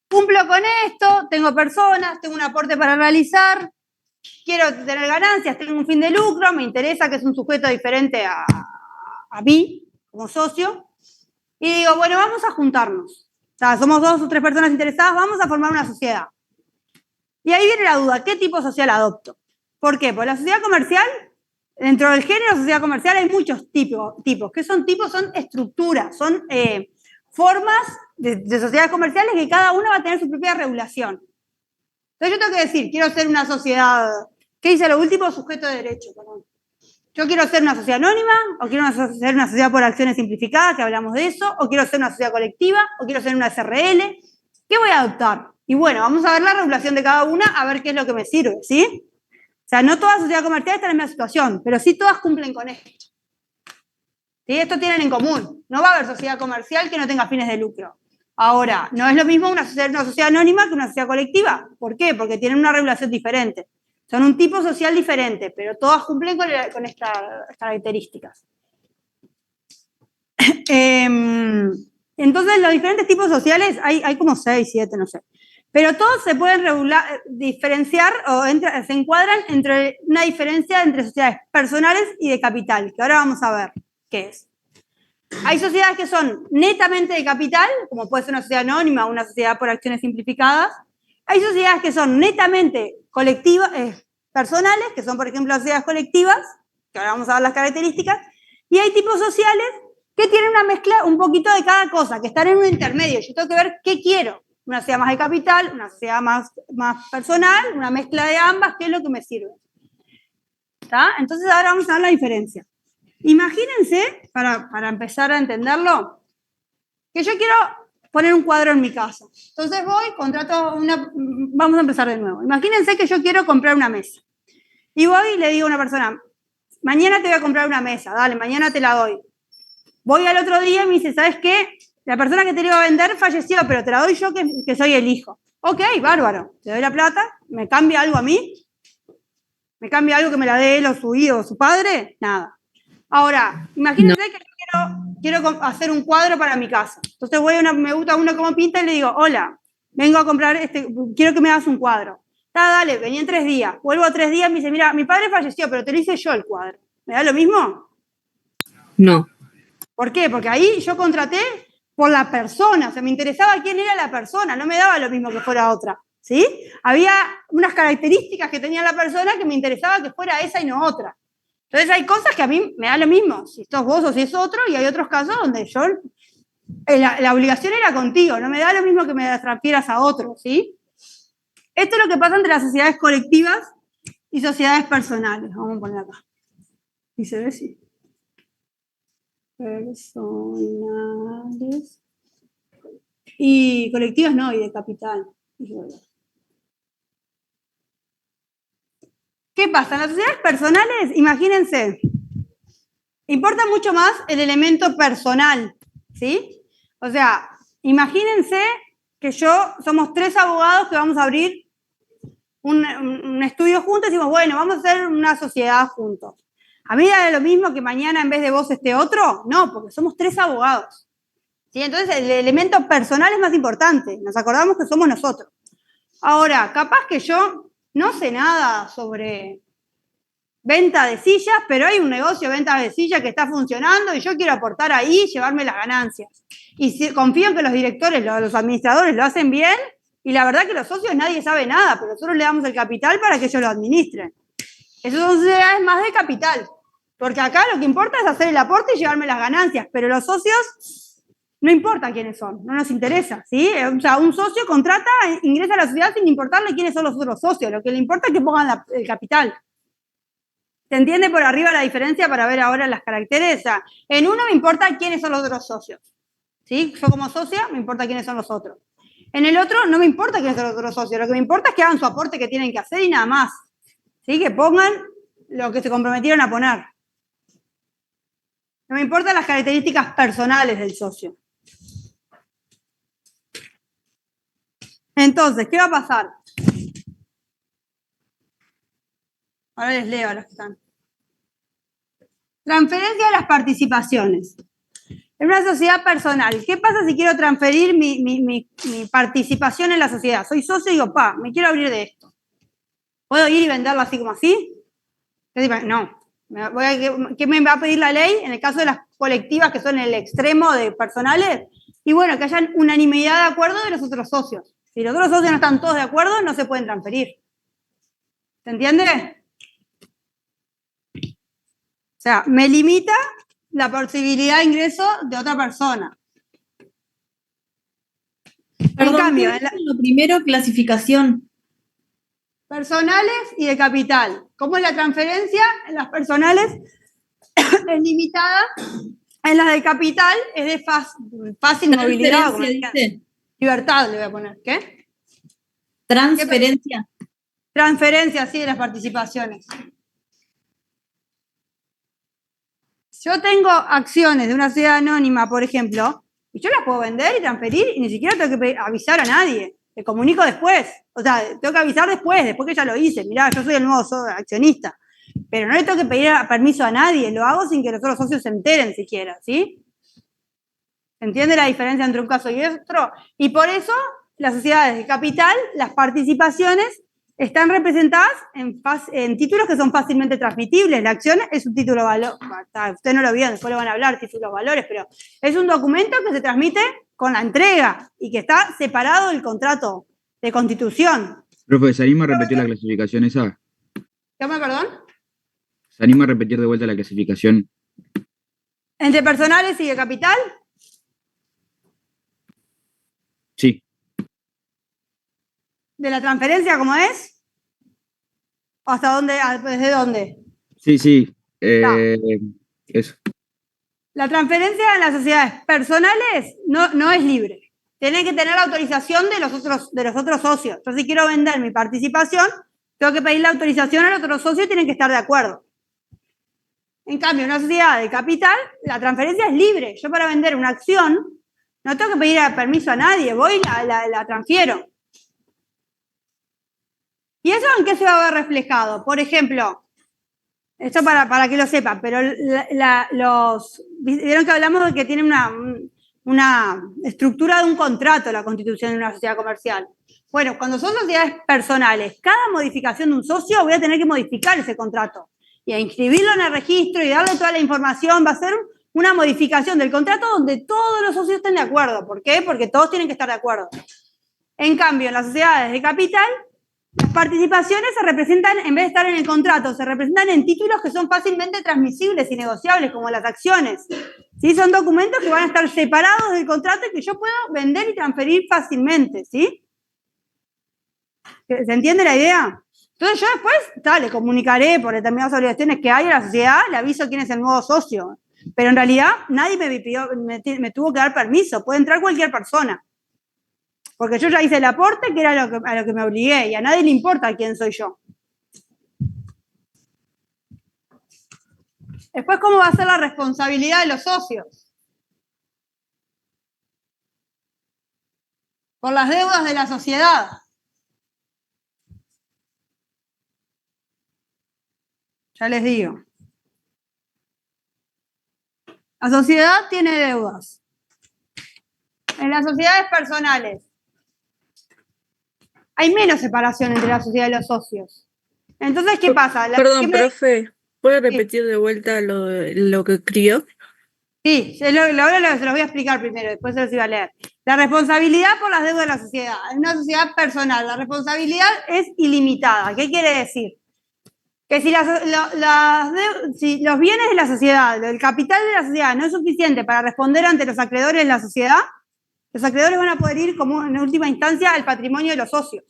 cumplo con esto, tengo personas, tengo un aporte para realizar, quiero tener ganancias, tengo un fin de lucro, me interesa que es un sujeto diferente a mí, como socio, y digo, bueno, vamos a juntarnos. O sea, somos 2 o 3 personas interesadas, vamos a formar una sociedad. Y ahí viene la duda, ¿qué tipo social adopto? ¿Por qué? Porque la sociedad comercial, dentro del género sociedad comercial hay muchos tipos. ¿Qué son tipos? Son estructuras, son formas de sociedades comerciales que cada una va a tener su propia regulación. Entonces yo tengo que decir, quiero ser una sociedad, ¿qué dice lo último? Sujeto de derecho, perdón. Yo quiero ser una sociedad anónima, o quiero ser una sociedad por acciones simplificadas, que hablamos de eso, o quiero ser una sociedad colectiva, o quiero ser una SRL. ¿Qué voy a adoptar? Y bueno, vamos a ver la regulación de cada una, a ver qué es lo que me sirve, ¿sí? O sea, no todas las sociedades comerciales están en la misma situación, pero sí todas cumplen con esto. ¿Sí? Esto tienen en común. No va a haber sociedad comercial que no tenga fines de lucro. Ahora, no es lo mismo una sociedad anónima que una sociedad colectiva. ¿Por qué? Porque tienen una regulación diferente. Son un tipo social diferente, pero todas cumplen con estas características. Entonces, los diferentes tipos sociales, hay como 6, 7, no sé. Pero todos se pueden diferenciar o se encuadran entre una diferencia entre sociedades personales y de capital, que ahora vamos a ver qué es. Hay sociedades que son netamente de capital, como puede ser una sociedad anónima o una sociedad por acciones simplificadas. Hay sociedades que son netamente colectivas, personales, que son, por ejemplo, sociedades colectivas, que ahora vamos a ver las características. Y hay tipos sociales que tienen una mezcla un poquito de cada cosa, que están en un intermedio. Yo tengo que ver qué quiero. Una sociedad más de capital, una sociedad más personal, una mezcla de ambas, qué es lo que me sirve. ¿Está? Entonces ahora vamos a ver la diferencia. Imagínense, para empezar a entenderlo, que yo quiero poner un cuadro en mi casa. Entonces vamos a empezar de nuevo. Imagínense que yo quiero comprar una mesa. Y voy y le digo a una persona, mañana te voy a comprar una mesa, dale, mañana te la doy. Voy al otro día y me dice, ¿sabes qué? La persona que te la iba a vender falleció, pero te la doy yo que soy el hijo. Ok, bárbaro. Te doy la plata, ¿me cambia algo a mí? ¿Me cambia algo que me la dé él o su hijo o su padre? Nada. Ahora, imagínense que yo quiero hacer un cuadro para mi casa. Entonces me gusta uno como pinta y le digo, hola, vengo a comprar quiero que me hagas un cuadro. Dale, vení en 3 días. Vuelvo a 3 días y me dice, mira, mi padre falleció, pero te lo hice yo el cuadro. ¿Me da lo mismo? No. ¿Por qué? Porque ahí yo contraté por la persona, o sea, me interesaba quién era la persona, no me daba lo mismo que fuera otra, ¿sí? Había unas características que tenía la persona que me interesaba que fuera esa y no otra. Entonces hay cosas que a mí me da lo mismo, si sos vos o si es otro, y hay otros casos donde la obligación era contigo, no me da lo mismo que me transfieras a otro, ¿sí? Esto es lo que pasa entre las sociedades colectivas y sociedades personales. Vamos a poner acá. ¿Y se ve? Sí. Personales Y colectivas no, y de capital. ¿Qué pasa? En las sociedades personales, imagínense, importa mucho más el elemento personal, ¿sí? O sea, imagínense que somos 3 abogados que vamos a abrir un estudio juntos y decimos, bueno, vamos a hacer una sociedad juntos. ¿A mí da lo mismo que mañana en vez de vos esté otro? No, porque somos 3 abogados. ¿Sí? Entonces el elemento personal es más importante. Nos acordamos que somos nosotros. Ahora, capaz que yo no sé nada sobre venta de sillas, pero hay un negocio de venta de sillas que está funcionando y yo quiero aportar ahí y llevarme las ganancias. Y confío en que los directores, los administradores lo hacen bien, y la verdad que los socios nadie sabe nada, pero nosotros le damos el capital para que ellos lo administren. Esas son sociedades más de capital, porque acá lo que importa es hacer el aporte y llevarme las ganancias, pero los socios no importa quiénes son, no nos interesa, ¿sí? O sea, un socio contrata, ingresa a la sociedad sin importarle quiénes son los otros socios, lo que le importa es que pongan el capital. ¿Se entiende por arriba la diferencia para ver ahora las caracteres? O sea, en uno me importa quiénes son los otros socios, ¿sí? Yo como socia me importa quiénes son los otros. En el otro no me importa quiénes son los otros socios, lo que me importa es que hagan su aporte que tienen que hacer y nada más, ¿sí? Que pongan lo que se comprometieron a poner. No me importan las características personales del socio. Entonces, ¿qué va a pasar? Ahora les leo a los que están. Transferencia de las participaciones. En una sociedad personal, ¿qué pasa si quiero transferir mi participación en la sociedad? Soy socio y digo, me quiero abrir de esto. ¿Puedo ir y venderlo así como así? No. ¿Qué me va a pedir la ley? En el caso de las colectivas que son el extremo de personales, y bueno, que haya unanimidad de acuerdo de los otros socios. Si los otros socios no están todos de acuerdo, no se pueden transferir. ¿Se entiende? O sea, me limita la posibilidad de ingreso de otra persona. Perdón, en cambio, lo primero, clasificación. Personales y de capital. ¿Cómo es la transferencia? En las personales es limitada, en las de capital es de fácil movilidad. Como dice. Libertad le voy a poner. ¿Qué? Transferencia. Transferencia, sí, de las participaciones. Yo tengo acciones de una sociedad anónima, por ejemplo, y yo las puedo vender y transferir y ni siquiera tengo que avisar a nadie. Te comunico después. O sea, tengo que avisar después que ya lo hice. Mirá, yo soy el nuevo accionista. Pero no le tengo que pedir permiso a nadie. Lo hago sin que los otros socios se enteren siquiera, ¿sí? ¿Se entiende la diferencia entre un caso y otro? Y por eso, las sociedades de capital, las participaciones, están representadas en títulos que son fácilmente transmitibles. La acción es un título valor. Usted no lo vio, después lo van a hablar, títulos valores, pero es un documento que se transmite con la entrega y que está separado del contrato de constitución. Profe, ¿se anima a repetir la clasificación esa? ¿Cómo, perdón? ¿Se anima a repetir de vuelta la clasificación? ¿Entre personales y de capital? Sí. ¿De la transferencia cómo es? ¿O hasta dónde? ¿Desde dónde? Sí. Eso. La transferencia en las sociedades personales no es libre. Tienen que tener la autorización de los otros socios. Entonces, si quiero vender mi participación, tengo que pedir la autorización a los otros socios y tienen que estar de acuerdo. En cambio, en una sociedad de capital, la transferencia es libre. Yo para vender una acción no tengo que pedir permiso a nadie, voy y la transfiero. ¿Y eso en qué se va a ver reflejado? Por ejemplo, esto para que lo sepan, pero vieron que hablamos de que tiene una estructura de un contrato la constitución de una sociedad comercial. Bueno, cuando son sociedades personales, cada modificación de un socio voy a tener que modificar ese contrato y a inscribirlo en el registro y darle toda la información. Va a ser una modificación del contrato donde todos los socios estén de acuerdo. ¿Por qué? Porque todos tienen que estar de acuerdo. En cambio, en las sociedades de capital, las participaciones se representan, en vez de estar en el contrato, se representan en títulos que son fácilmente transmisibles y negociables, como las acciones. ¿Sí? Son documentos que van a estar separados del contrato y que yo puedo vender y transferir fácilmente, ¿sí? ¿Se entiende la idea? Entonces yo después, le comunicaré por determinadas obligaciones que hay a la sociedad, le aviso quién es el nuevo socio. Pero en realidad nadie me tuvo que dar permiso, puede entrar cualquier persona. Porque yo ya hice el aporte, que era a lo que me obligué, y a nadie le importa quién soy yo. Después, ¿cómo va a ser la responsabilidad de los socios? Por las deudas de la sociedad. Ya les digo. La sociedad tiene deudas. En las sociedades personales hay menos separación entre la sociedad y los socios. Entonces, ¿qué pasa? Perdón, profe, ¿puede repetir de vuelta lo que escribió? Sí, ahora se los voy a explicar primero, después se los iba a leer. La responsabilidad por las deudas de la sociedad. En una sociedad personal, la responsabilidad es ilimitada. ¿Qué quiere decir? Que si los bienes de la sociedad, el capital de la sociedad no es suficiente para responder ante los acreedores de la sociedad, los acreedores van a poder ir, como en última instancia, al patrimonio de los socios.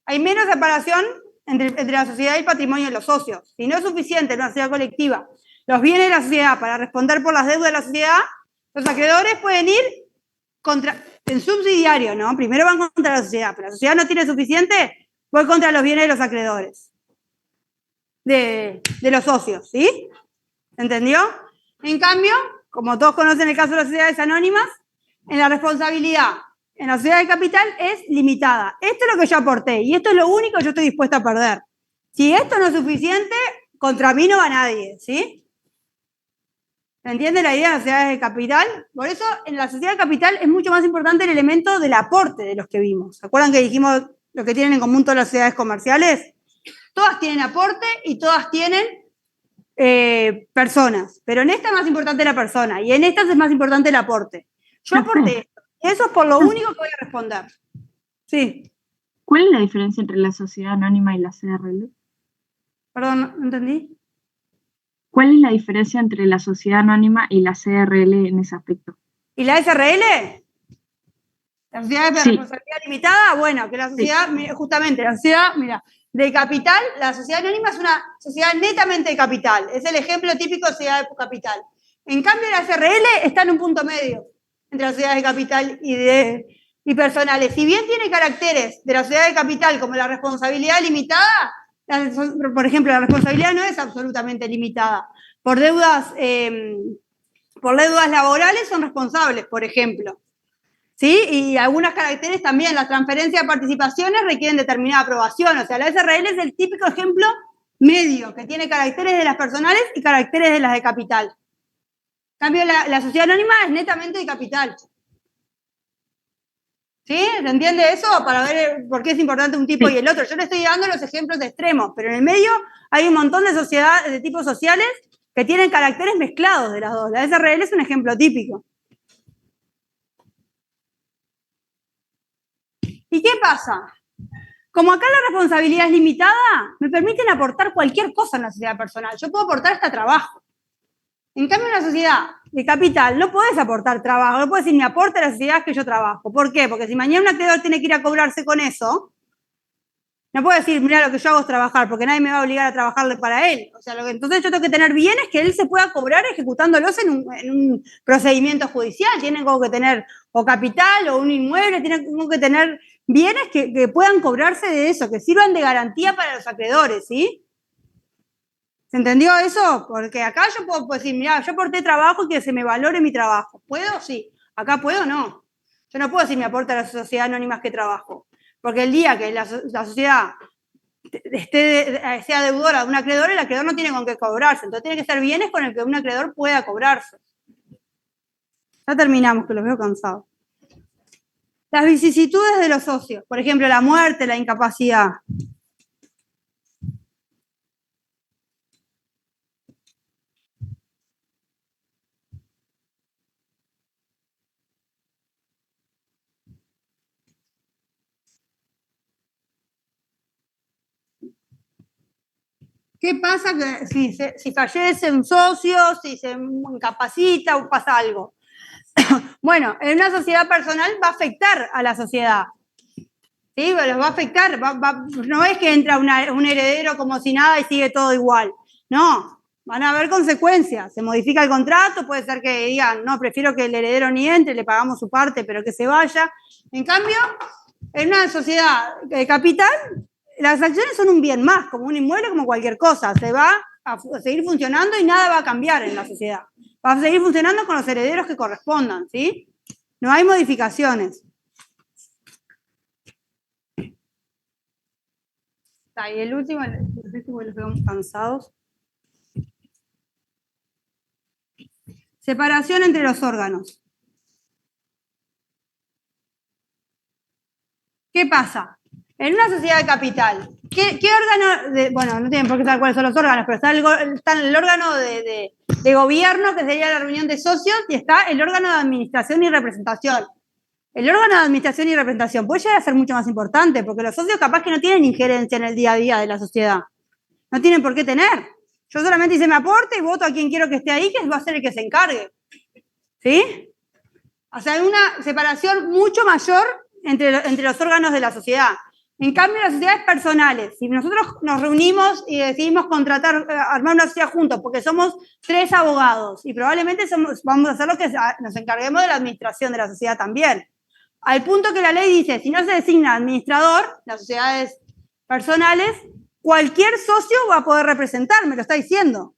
Hay menos separación entre la sociedad y el patrimonio de los socios. Si no es suficiente en una sociedad colectiva los bienes de la sociedad para responder por las deudas de la sociedad, los acreedores pueden ir en subsidiario, ¿no? Primero van contra la sociedad, pero la sociedad no tiene suficiente, voy contra los bienes de los acreedores. De los socios, ¿sí? ¿Entendió? En cambio, como todos conocen el caso de las sociedades anónimas, en la responsabilidad en la sociedad de capital es limitada. Esto es lo que yo aporté y esto es lo único que yo estoy dispuesta a perder. Si esto no es suficiente, contra mí no va nadie, ¿sí? ¿Se entiende la idea de las sociedades de capital? Por eso, en la sociedad de capital es mucho más importante el elemento del aporte de los que vimos. ¿Se acuerdan que dijimos lo que tienen en común todas las sociedades comerciales? Todas tienen aporte y todas tienen personas, pero en esta es más importante la persona y en estas es más importante el aporte. Yo aporté esto, y eso es por lo único que voy a responder. Sí. ¿Cuál es la diferencia entre la sociedad anónima y la CRL? Perdón, ¿no entendí? ¿Cuál es la diferencia entre la sociedad anónima y la CRL en ese aspecto? ¿Y la SRL? ¿La sociedad de responsabilidad limitada? Bueno, que la sociedad, justamente, la sociedad, mira, de capital, la sociedad anónima es una sociedad netamente de capital. Es el ejemplo típico de sociedad de capital. En cambio, la SRL está en un punto medio entre las sociedades de capital y personales. Si bien tiene caracteres de la sociedad de capital como la responsabilidad limitada, por ejemplo, la responsabilidad no es absolutamente limitada. Por deudas laborales son responsables, por ejemplo. ¿Sí? Y algunas caracteres también, las transferencias de participaciones requieren determinada aprobación. O sea, la SRL es el típico ejemplo medio, que tiene caracteres de las personales y caracteres de las de capital. En cambio, la sociedad anónima es netamente de capital. ¿Sí? ¿Se entiende eso? Para ver por qué es importante un tipo y el otro. Yo le estoy dando los ejemplos extremos, pero en el medio hay un montón de sociedades, de tipos sociales que tienen caracteres mezclados de las dos. La SRL es un ejemplo típico. ¿Y qué pasa? Como acá la responsabilidad es limitada, me permiten aportar cualquier cosa en la sociedad personal. Yo puedo aportar hasta trabajo. En cambio, en una sociedad de capital no podés aportar trabajo, no puedes decir mi aporte a la sociedad es que yo trabajo. ¿Por qué? Porque si mañana un acreedor tiene que ir a cobrarse con eso, no puedo decir, mira, lo que yo hago es trabajar, porque nadie me va a obligar a trabajarle para él. O sea, entonces yo tengo que tener bienes que él se pueda cobrar ejecutándolos en un procedimiento judicial. Tienen como que tener o capital o un inmueble, tienen como que tener bienes que puedan cobrarse de eso, que sirvan de garantía para los acreedores, ¿sí? ¿Se entendió eso? Porque acá yo puedo decir, mira, yo aporté trabajo y que se me valore mi trabajo. ¿Puedo? Sí. Acá puedo, no. Yo no puedo decir mi aporte a la sociedad anónima que trabajo. Porque el día que la sociedad sea deudora de un acreedor, el acreedor no tiene con qué cobrarse. Entonces tiene que ser bienes con el que un acreedor pueda cobrarse. Ya terminamos, que los veo cansados. Las vicisitudes de los socios. Por ejemplo, la muerte, la incapacidad. ¿Qué pasa que si fallece un socio, si se incapacita o pasa algo? Bueno, en una sociedad personal va a afectar a la sociedad. ¿Sí? Los va a afectar. No es que entra un heredero como si nada y sigue todo igual. No. Van a haber consecuencias. Se modifica el contrato, puede ser que digan, no, prefiero que el heredero ni entre, le pagamos su parte, pero que se vaya. En cambio, en una sociedad de capital, las acciones son un bien más, como un inmueble, como cualquier cosa. Se va a seguir funcionando y nada va a cambiar en la sociedad. Va a seguir funcionando con los herederos que correspondan, ¿sí? No hay modificaciones. Y el último, los veo cansados. Separación entre los órganos. ¿Qué pasa? En una sociedad de capital, ¿qué órgano? Bueno, no tienen por qué saber cuáles son los órganos, pero está el órgano de gobierno, que sería la reunión de socios, y está el órgano de administración y representación. El órgano de administración y representación puede llegar a ser mucho más importante, porque los socios capaz que no tienen injerencia en el día a día de la sociedad. No tienen por qué tener. Yo solamente hice mi aporte y voto a quien quiero que esté ahí, que va a ser el que se encargue. ¿Sí? O sea, hay una separación mucho mayor entre los órganos de la sociedad. En cambio, las sociedades personales, si nosotros nos reunimos y decidimos armar una sociedad juntos, porque somos 3 abogados, y probablemente vamos a hacer lo que nos encarguemos de la administración de la sociedad también. Al punto que la ley dice, si no se designa administrador, las sociedades personales, cualquier socio va a poder representar, me lo está diciendo.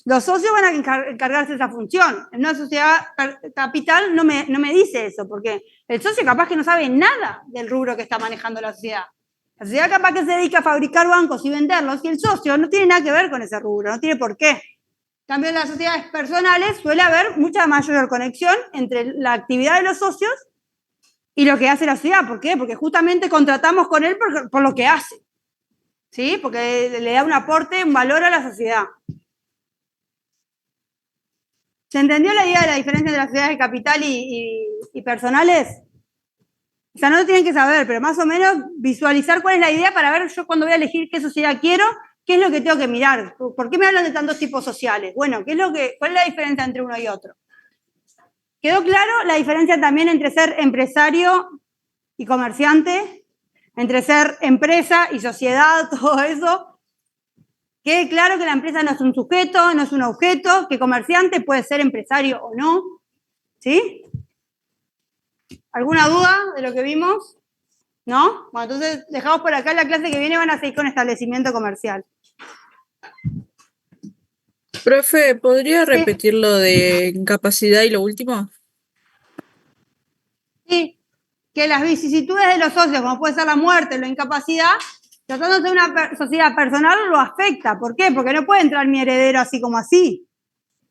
Los socios van a encargarse de esa función. En una sociedad capital no me dice eso, porque el socio capaz que no sabe nada del rubro que está manejando la sociedad. La sociedad capaz que se dedica a fabricar bancos y venderlos, y el socio no tiene nada que ver con ese rubro, no tiene por qué. En cambio, en las sociedades personales suele haber mucha mayor conexión entre la actividad de los socios y lo que hace la sociedad. ¿Por qué? Porque justamente contratamos con él por lo que hace. ¿Sí? Porque le da un aporte, un valor a la sociedad. ¿Se entendió la idea de la diferencia entre las sociedades de capital y personales? O sea, no lo tienen que saber, pero más o menos visualizar cuál es la idea para ver yo cuando voy a elegir qué sociedad quiero, qué es lo que tengo que mirar. ¿Por qué me hablan de tantos tipos sociales? Bueno, ¿cuál es la diferencia entre uno y otro? ¿Quedó claro la diferencia también entre ser empresario y comerciante? Entre ser empresa y sociedad, todo eso. Quede claro que la empresa no es un sujeto, no es un objeto, que comerciante puede ser empresario o no. ¿Sí? ¿Alguna duda de lo que vimos? ¿No? Bueno, entonces dejamos por acá, la clase que viene van a seguir con establecimiento comercial. Profe, ¿podría repetir lo de incapacidad y lo último? Sí, que las vicisitudes de los socios, como puede ser la muerte, la incapacidad, tratándose de una sociedad personal, lo afecta. ¿Por qué? Porque no puede entrar mi heredero así como así.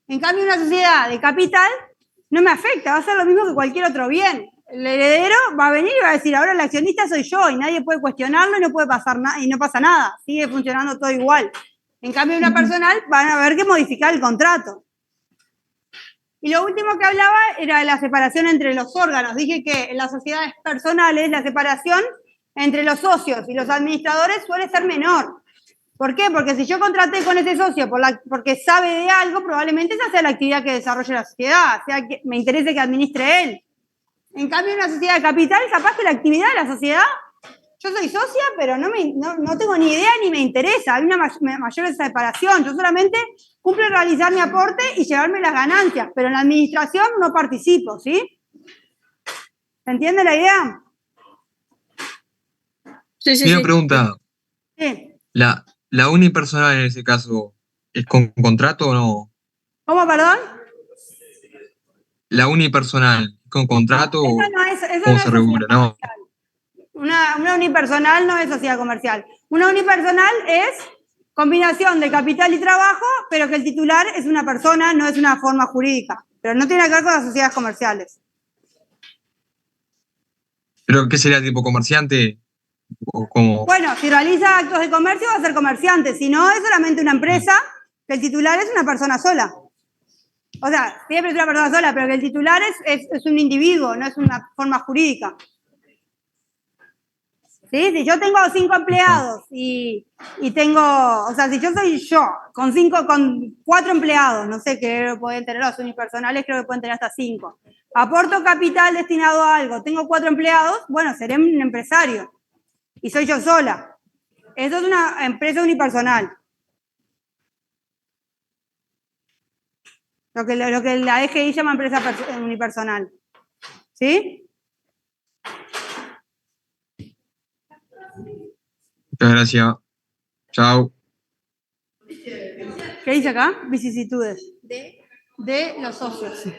En cambio, una sociedad de capital no me afecta, va a ser lo mismo que cualquier otro bien. El heredero va a venir y va a decir, ahora el accionista soy yo, y nadie puede cuestionarlo y no puede pasar nada, y no pasa nada, sigue funcionando todo igual. En cambio, una personal van a haber que modificar el contrato. Y lo último que hablaba era de la separación entre los órganos. Dije que en las sociedades personales la separación entre los socios y los administradores suele ser menor. ¿Por qué? Porque si yo contraté con ese socio porque sabe de algo, probablemente esa sea la actividad que desarrolle la sociedad, sea que me interese que administre él. En cambio, en una sociedad de capital, capaz que la actividad de la sociedad, yo soy socia, pero no tengo ni idea ni me interesa, hay una mayor separación, yo solamente cumplo realizar mi aporte y llevarme las ganancias, pero en la administración no participo, ¿sí? ¿Se entiende la idea? Sí, sí, Una sí. pregunta. Sí. ¿La unipersonal en ese caso es con contrato o no? ¿Cómo, perdón? ¿La unipersonal con contrato o Eso no es cómo se regula? No. Una unipersonal no es sociedad comercial. Una unipersonal es combinación de capital y trabajo, pero que el titular es una persona, no es una forma jurídica. Pero no tiene que ver con las sociedades comerciales. ¿Pero qué sería tipo comerciante? ¿O cómo? Bueno, si realiza actos de comercio va a ser comerciante. Si no, es solamente una empresa, que el titular es una persona sola. O sea, siempre es una persona sola, pero que el titular es un individuo, no es una forma jurídica. ¿Sí? Si yo tengo 5 empleados y tengo, o sea, si yo soy yo, con 4 empleados, no sé qué pueden tener los unipersonales, creo que pueden tener hasta 5. Aporto capital destinado a algo, tengo 4 empleados, bueno, seré un empresario. Y soy yo sola. Eso es una empresa unipersonal. Lo que la DGI llama empresa unipersonal. ¿Sí? Muchas gracias. Chao. ¿Qué dice acá? Vicisitudes. De los socios.